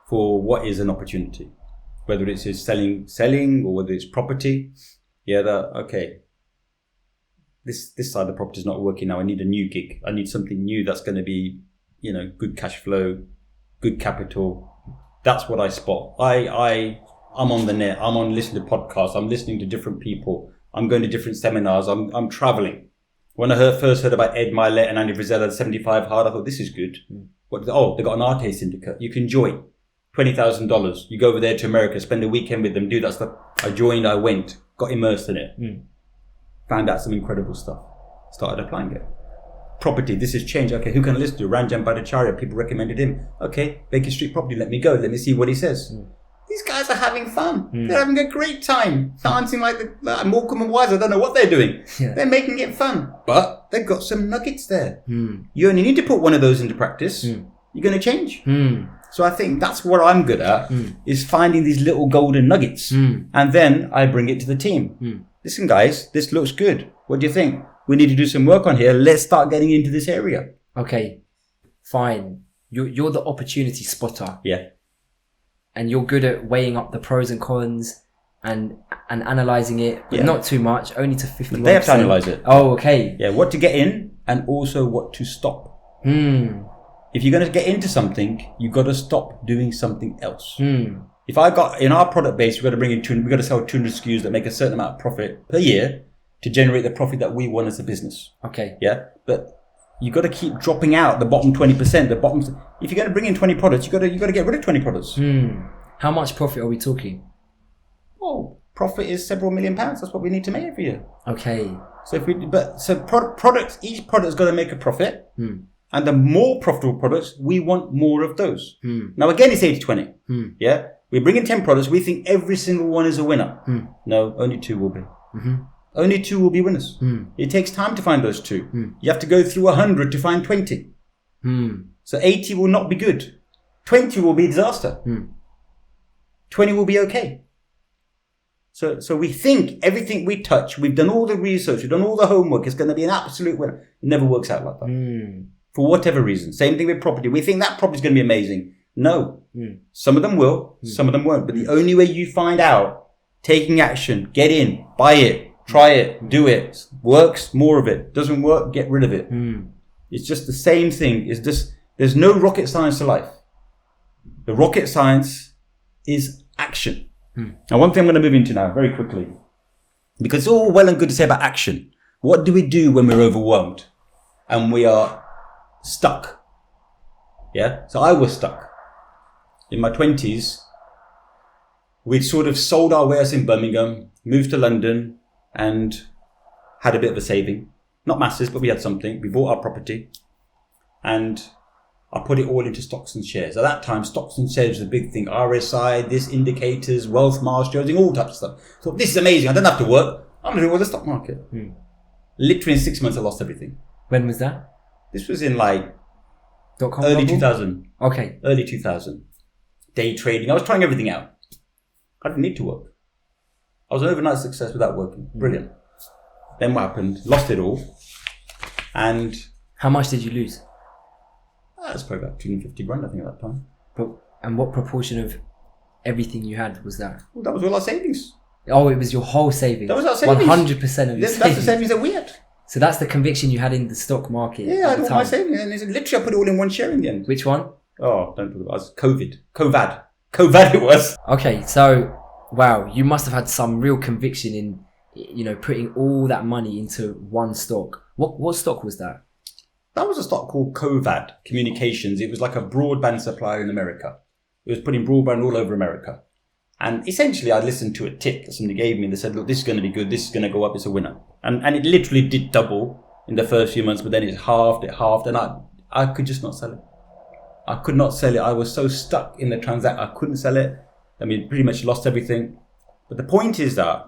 for what is an opportunity, whether it's selling or whether it's property. This side of the property is not working now. I need a new gig. I need something new that's going to be, good cash flow, good capital. That's what I spot. I'm on the net. I'm on listening to podcasts. I'm listening to different people. I'm going to different seminars. I'm traveling. When I first heard about Ed Milet and Andy Frisella, 75 Hard, I thought, this is good. They've got an Arte syndicate. You can join. $20,000. You go over there to America, spend a weekend with them, do that stuff. I joined, I went, got immersed in it. Found out some incredible stuff. Started applying it. Property, this has changed. Okay, who can I listen to? Ranjan Bhattacharya, people recommended him. Okay, Baker Street Property, let me go. Let me see what he says. These guys are having fun. They're having a great time. Dancing like Morecambe and Wise. I don't know what they're doing. Yeah. They're making it fun. But they've got some nuggets there. You only need to put one of those into practice. You're going to change. So I think that's what I'm good at, is finding these little golden nuggets. And then I bring it to the team. Listen, guys, this looks good. What do you think? We need to do some work on here. Let's start getting into this area. Okay, fine. You're the opportunity spotter. Yeah. And you're good at weighing up the pros and cons and analysing it, but not too much, only to 51%. They have to analyse it. Oh, okay. Yeah, what to get in and also what to stop. If you're going to get into something, you've got to stop doing something else. If I got in our product base, we've got to sell 200 SKUs that make a certain amount of profit per year to generate the profit that we want as a business. Okay. Yeah. But you've got to keep dropping out the bottom 20%. If you're going to bring in 20 products, you've got to get rid of 20 products. How much profit are we talking? Oh, profit is several £1 million. That's what we need to make every year. Okay. So products, each product's got to make a profit. And the more profitable products, we want more of those. Now, again, it's 80-20. Yeah. We bring in 10 products. We think every single one is a winner. No, only 2 will be. Only 2 will be winners. It takes time to find those 2. You have to go through 100 to find 20. So 80 will not be good. 20 will be disaster. 20 will be okay. So we think everything we touch, we've done all the research, we've done all the homework, it's going to be an absolute winner. It never works out like that. For whatever reason. Same thing with property. We think that property is going to be amazing. No. Some of them will, some of them won't. But the only way you find out, taking action, get in, buy it, try it, do it. Works, more of it. Doesn't work, get rid of it. It's just the same thing. It's just, there's no rocket science to life. The rocket science is action. Now, one thing I'm going to move into now very quickly, because it's all well and good to say about action. What do we do when we're overwhelmed and we are stuck? Yeah. So I was stuck in my 20s. We'd sort of sold our wares in Birmingham, moved to London and had a bit of a saving. Not masses, but we had something. We bought our property and I put it all into stocks and shares. At that time, stocks and shares was a big thing. RSI, this indicators, wealth masters, all types of stuff. So this is amazing. I don't have to work. I'm going to do all the stock market. Literally in 6 months, I lost everything. When was that? This was in like .com early bubble? 2000. Okay. Early 2000. Day trading. I was trying everything out. I didn't need to work. I was an overnight success without working. Brilliant. Then what happened? Lost it all. And how much did you lose? That's probably about 250 grand, I think, at that time. And what proportion of everything you had was that? Well, that was all our savings. Oh, it was your whole savings. That was our savings. 100% of your savings. That's the savings that we had. So that's the conviction you had in the stock market. Yeah, I had all my savings. And literally, I put it all in one share in the end. Which one? Oh, don't talk about it. It was COVID. COVID it was. Okay, so, wow, you must have had some real conviction in, putting all that money into one stock. What stock was that? That was a stock called Covad Communications. It was like a broadband supplier in America. It was putting broadband all over America. And essentially, I listened to a tip that somebody gave me. They said, look, this is going to be good. This is going to go up. It's a winner. And it literally did double in the first few months, but then it halved. And I could just not sell it. I could not sell it. I was so stuck in the transaction. I couldn't sell it. I mean, pretty much lost everything. But the point is that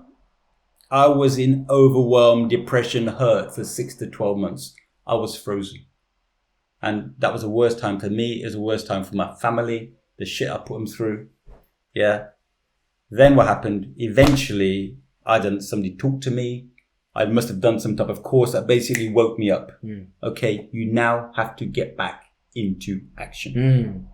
I was in overwhelmed, depression, hurt for 6 to 12 months. I was frozen. And that was the worst time for me. It was the worst time for my family. The shit I put them through. Yeah. Then what happened? Eventually, somebody talked to me. I must have done some type of course that basically woke me up. Okay, you now have to get back into action.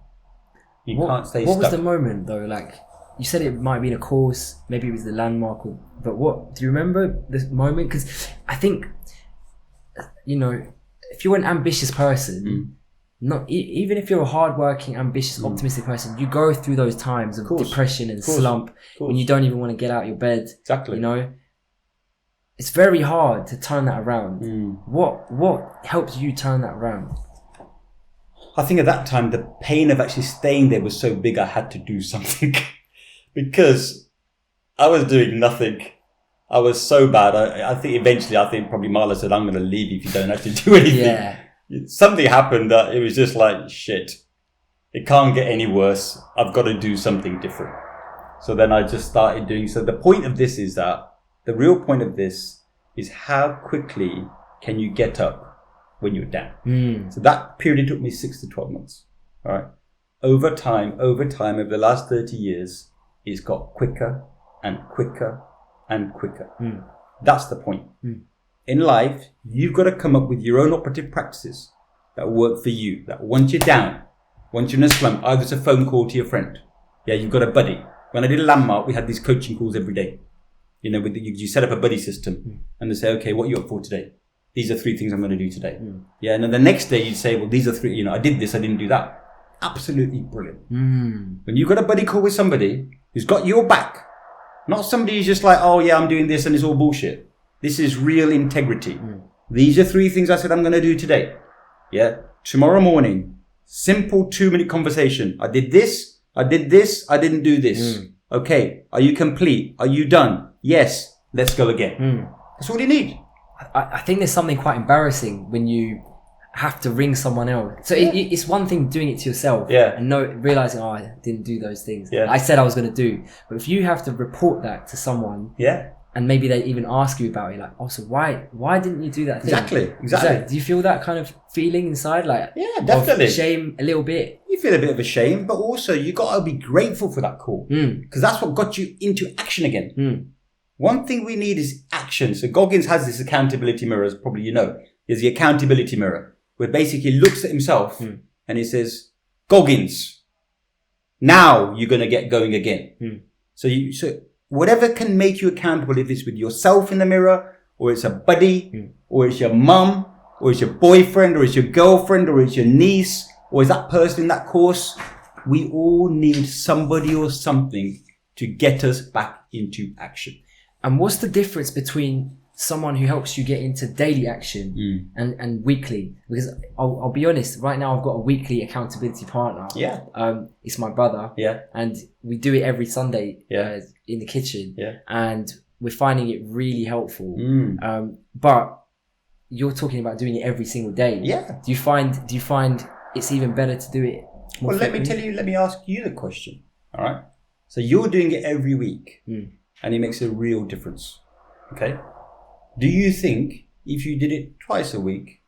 You can't stay stuck. What was the moment though? Like, you said it might be in a course, maybe it was the landmark, but what? Do you remember this moment? Because I think, if you're an ambitious person, even if you're a hardworking, ambitious, optimistic person, you go through those times of depression and slump when you don't even want to get out of your bed. Exactly. It's very hard to turn that around. What helps you turn that around? I think at that time, the pain of actually staying there was so big, I had to do something because I was doing nothing. I was so bad. I think eventually, probably Marla said, I'm going to leave if you don't actually do anything. Yeah. Something happened that it was just like, shit, it can't get any worse. I've got to do something different. So then I just started doing. So the point of this is that the real point of this is how quickly can you get up when you're down. So that period, it took me 6 to 12 months. All right. Over time, over the last 30 years, it's got quicker and quicker and quicker. That's the point. In life, you've got to come up with your own operative practices that work for you. That once you're down, once you're in a slump, either it's a phone call to your friend. Yeah, you've got a buddy. When I did a Landmark, we had these coaching calls every day. You set up a buddy system and they say, okay, what are you up for today? These are 3 things I'm going to do today. Yeah, and then the next day you'd say, well, these are 3, I did this, I didn't do that. Absolutely brilliant. When you've got a buddy call with somebody who's got your back, not somebody who's just like, oh yeah, I'm doing this and it's all bullshit. This is real integrity. These are 3 things I said I'm going to do today. Yeah. Tomorrow morning, simple 2-minute conversation. I did this, I didn't do this. Okay. Are you complete? Are you done? Yes. Let's go again. That's all you need. I think there's something quite embarrassing when you have to ring someone else. So it's one thing doing it to yourself and realizing, I didn't do those things. I said I was going to do. But if you have to report that to someone and maybe they even ask you about it, like, oh, so why didn't you do that thing? Exactly. Do you feel that kind of feeling inside, like, yeah, definitely, of shame a little bit? You feel a bit of a shame, but also you got to be grateful for that call, because that's what got you into action again. One thing we need is action. So Goggins has this accountability mirror, as probably you know, is the accountability mirror, where basically he looks at himself and he says, Goggins, now you're going to get going again. So whatever can make you accountable, if it's with yourself in the mirror, or it's a buddy, or it's your mum, or it's your boyfriend, or it's your girlfriend, or it's your niece, or is that person in that course, we all need somebody or something to get us back into action. And what's the difference between someone who helps you get into daily action and weekly? Because I'll be honest, right now I've got a weekly accountability partner. Yeah. It's my brother. Yeah. And we do it every Sunday in the kitchen. Yeah. And we're finding it really helpful. But you're talking about doing it every single day. Yeah. Do you find it's even better to do it more frequently? let me ask you the question. All right. So you're doing it every week and it makes a real difference. Okay. Do you think if you did it twice a week,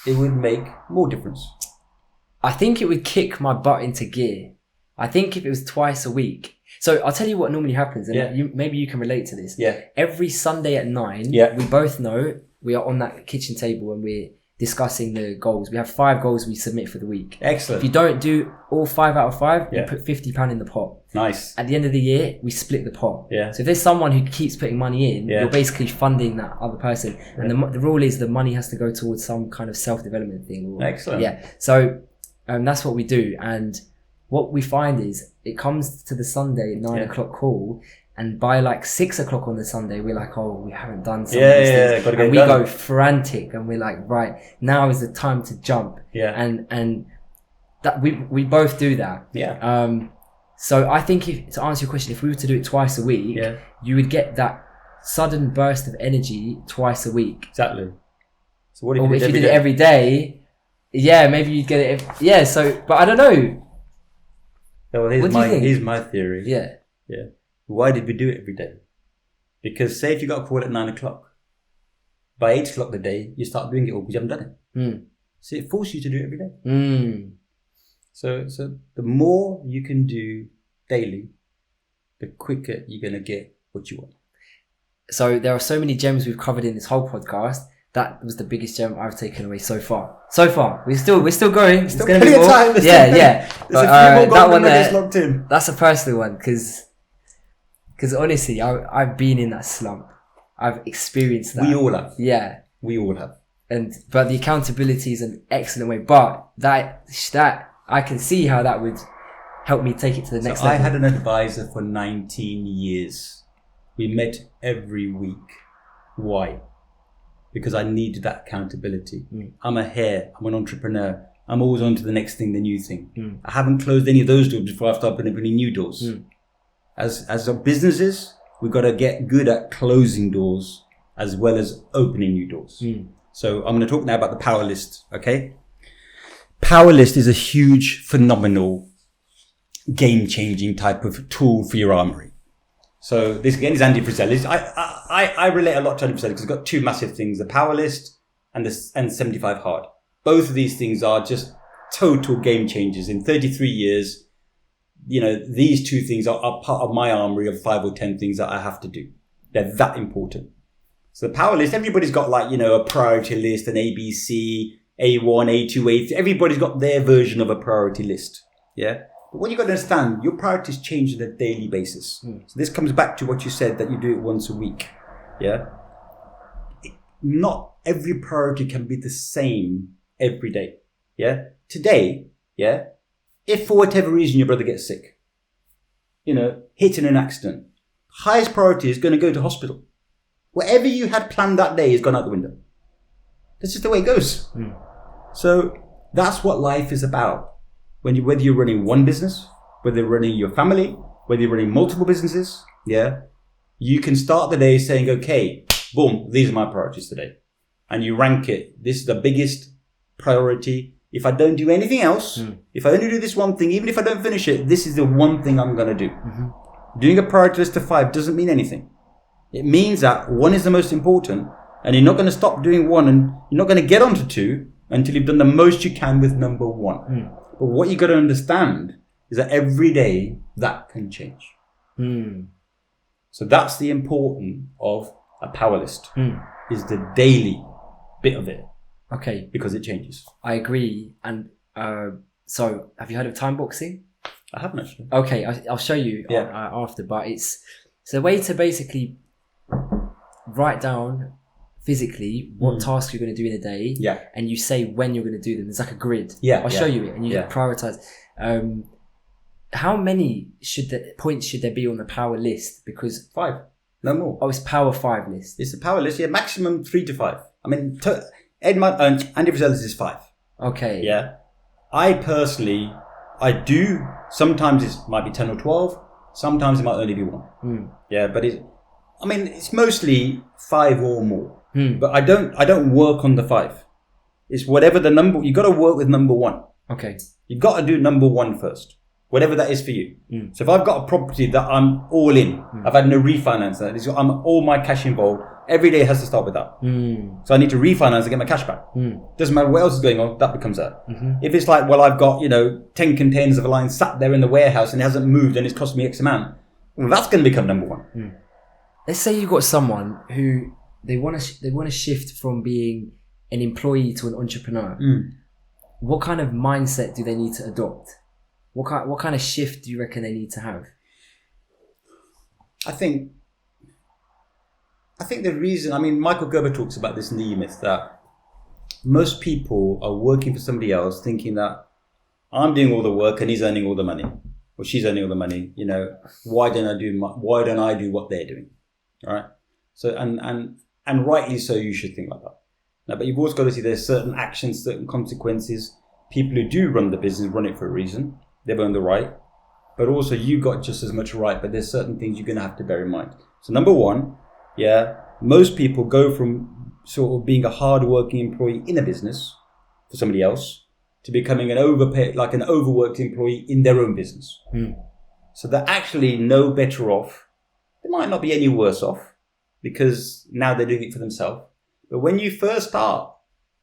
it would make more difference? I think it would kick my butt into gear. I think if it was twice a week. So I'll tell you what normally happens, and maybe you can relate to this. Yeah. Every Sunday at 9, we both know we are on that kitchen table and we're discussing the goals. We have 5 goals we submit for the week. Excellent. If you don't do all 5 out of 5, you put £50 in the pot. Nice. At the end of the year, we split the pot. Yeah. So if there's someone who keeps putting money in, you're basically funding that other person. And the rule is the money has to go towards some kind of self-development thing. Excellent. Yeah. So that's what we do. And what we find is it comes to the Sunday 9 o'clock call, and by like 6 o'clock on the Sunday, we're like, oh, we haven't done some of these things. Gotta get and we done. go frantic, and we're like, right, now is the time to jump. Yeah. And that we both do that. Yeah. So I think to answer your question, if we were to do it twice a week, you would get that sudden burst of energy twice a week. Exactly. So what if you did it every day? Yeah, maybe you'd get it. So, but I don't know. Well, here's my theory. Yeah. Why did we do it every day? Because say if you got a call at 9 o'clock, by 8 o'clock the day, you start doing it all because you haven't done it. So it forces you to do it every day. So the more you can do daily, the quicker you're going to get what you want. So there are so many gems we've covered in this whole podcast. That was the biggest gem I've taken away so far. We're still going. Still plenty of time. There's a few more golden nuggets locked in. That's a personal one because honestly, I've been in that slump. I've experienced that. We all have. Yeah. We all have. But the accountability is an excellent way. But that I can see how that would help me take it to the next level. I had an advisor for 19 years. We met every week. Why? Because I needed that accountability. I'm a hare. I'm an entrepreneur. I'm always on to the next thing, the new thing. I haven't closed any of those doors before I start opening new doors. As businesses, we've got to get good at closing doors as well as opening new doors. So I'm going to talk now about the power list. Okay. Power list is a huge, phenomenal, game-changing type of tool for your armory. So this again is Andy Friselli's. I relate a lot to Andy Friselli because it's got 2 massive things: the power list and 75 hard. Both of these things are just total game changers. In 33 years, these 2 things are part of my armory of 5 or 10 things that I have to do. They're that important. So the power list, everybody's got a priority list, an ABC, A1, A2, A3. Everybody's got their version of a priority list. Yeah. But what you got to understand, your priorities change on a daily basis. So this comes back to what you said, that you do it once a week. Yeah. Not every priority can be the same every day. Yeah. Today, if for whatever reason your brother gets sick, hit in an accident, highest priority is going to go to hospital. Whatever you had planned that day has gone out the window. That's just the way it goes. So that's what life is about. Whether you're running one business, whether you're running your family, whether you're running multiple businesses, you can start the day saying, okay, boom, these are my priorities today. And you rank it. This is the biggest priority. If I don't do anything else, if I only do this one thing, even if I don't finish it, this is the one thing I'm going to do. Doing a priority list of 5 doesn't mean anything. It means that one is the most important, and you're not going to stop doing one, and you're not going to get onto two until you've done the most you can with number one. But what you got to understand is that every day that can change. So that's the importance of a power list, is the daily bit of it. Okay. Because it changes. I agree. And so have you heard of time boxing? I haven't actually. Okay, I'll show you after, but it's a way to basically write down physically what tasks you're going to do in a day, and you say when you're going to do them. It's like a grid. I'll show you it, and you prioritize. How many points should there be on the power list? Because 5, no more. Oh, it's power 5 list. It's a power list, maximum 3 to 5. I mean, Andy Frisella's is 5. Okay. Yeah. I personally, do. Sometimes it might be 10 or 12. Sometimes it might only be 1. Yeah, but it's mostly 5 or more. But I don't work on the 5. It's whatever the number. You got to work with number 1. Okay. You got to do number 1 first, whatever that is for you. So if I've got a property that I'm all in, I've had no refinance, I'm all my cash involved. Every day has to start with that. So I need to refinance to get my cash back. Doesn't matter what else is going on, that becomes that. If it's like, well, I've got 10 containers of a line sat there in the warehouse and it hasn't moved and it's cost me X amount, well, that's going to become number 1. Let's say you've got someone who they want to shift from being an employee to an entrepreneur. What kind of mindset do they need to adopt? What kind of shift do you reckon they need to have? I think the reason, Michael Gerber talks about this in the E-Myth, that most people are working for somebody else thinking that I'm doing all the work and he's earning all the money, or she's earning all the money. Why don't I do what they're doing? All right. So, and rightly so, you should think like that. Now, but you've also got to see there's certain actions, certain consequences. People who do run the business run it for a reason. They've earned the right. But also you got just as much right, but there's certain things you're going to have to bear in mind. So number 1, most people go from sort of being a hard-working employee in a business for somebody else to becoming an overworked employee in their own business. So they're actually no better off. They might not be any worse off because now they're doing it for themselves. But when you first start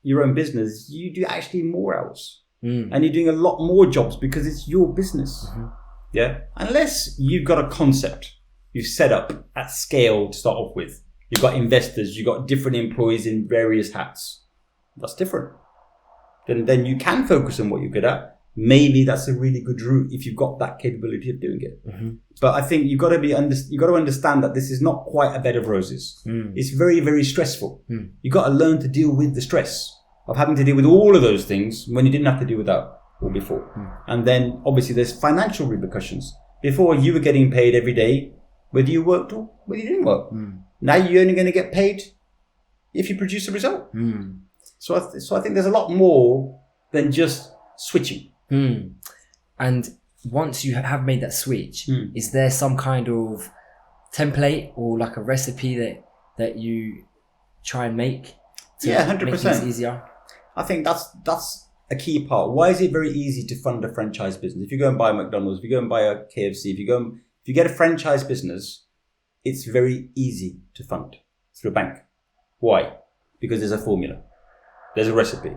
your own business, you do actually more hours. And you're doing a lot more jobs because it's your business. Unless you've got a concept you've set up at scale to start off with. You've got investors, you've got different employees in various hats. That's different. Then you can focus on what you're good at. Maybe that's a really good route if you've got that capability of doing it. But I think you've got to understand that this is not quite a bed of roses. It's very, very stressful. You've got to learn to deal with the stress of having to deal with all of those things when you didn't have to deal with that or before. And then obviously there's financial repercussions. Before you were getting paid every day, whether you worked or whether you didn't work. Now you're only going to get paid if you produce a result. So I think there's a lot more than just switching. And once you have made that switch, is there some kind of template or like a recipe that you try and make to 100%. make things easier? I think that's a key part. Why is it very easy to fund a franchise business? If you go and buy a McDonald's, if you go and buy a KFC, if you get a franchise business, it's very easy to fund through a bank. Why? Because there's a formula. There's a recipe.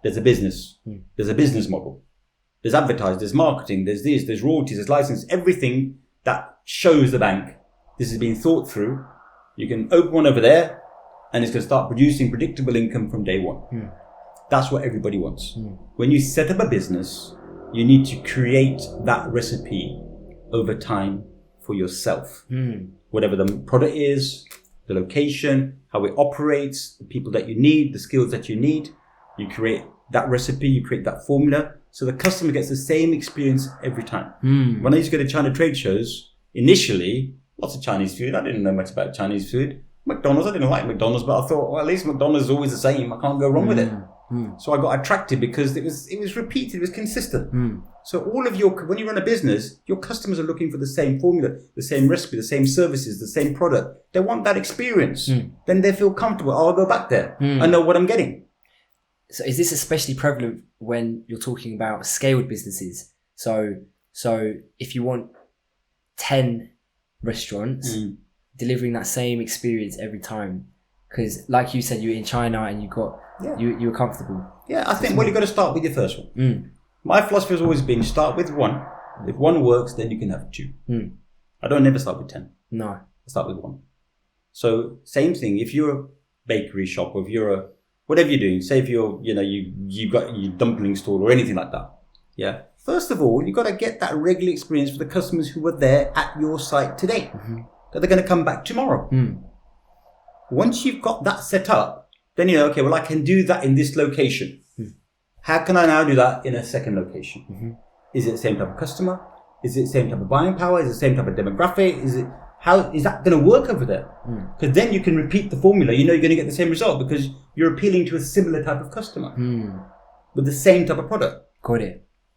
There's a business. There's a business model. There's advertising, there's marketing, there's this, there's royalties, there's license, everything that shows the bank this has been thought through. You can open one over there and it's going to start producing predictable income from day 1. That's what everybody wants. When you set up a business, you need to create that recipe over time for yourself. Whatever the product is, the location, how it operates, the people that you need, the skills that you need, you create that recipe, you create that formula, so the customer gets the same experience every time. When I used to go to China trade shows, initially, lots of Chinese food. I didn't know much about Chinese food. McDonald's, I didn't like McDonald's, but I thought, well, at least McDonald's is always the same. I can't go wrong with it. So I got attracted because it was repeated, it was consistent. So when you run a business, your customers are looking for the same formula, the same recipe, the same services, the same product. They want that experience. Then they feel comfortable. Oh, I'll go back there. I know what I'm getting. So is this especially prevalent when you're talking about scaled businesses? So if you want 10 restaurants, delivering that same experience every time. Because like you said, you were in China and you were comfortable. Yeah, I think, you've got to start with your first one. My philosophy has always been start with one. If one works, then you can have two. I don't never start with 10. No. I start with one. So same thing, if you're a bakery shop, or if you're whatever you're doing, say if you're, you've got your dumpling stall or anything like that. Yeah. First of all, you've got to get that regular experience for the customers who were there at your site today. That they're going to come back tomorrow. Once you've got that set up, then okay, well, I can do that in this location. How can I now do that in a second location? Is it the same type of customer? Is it the same type of buying power? Is it the same type of demographic? How is that going to work over there? Because then you can repeat the formula. You're going to get the same result because you're appealing to a similar type of customer with the same type of product. Got it.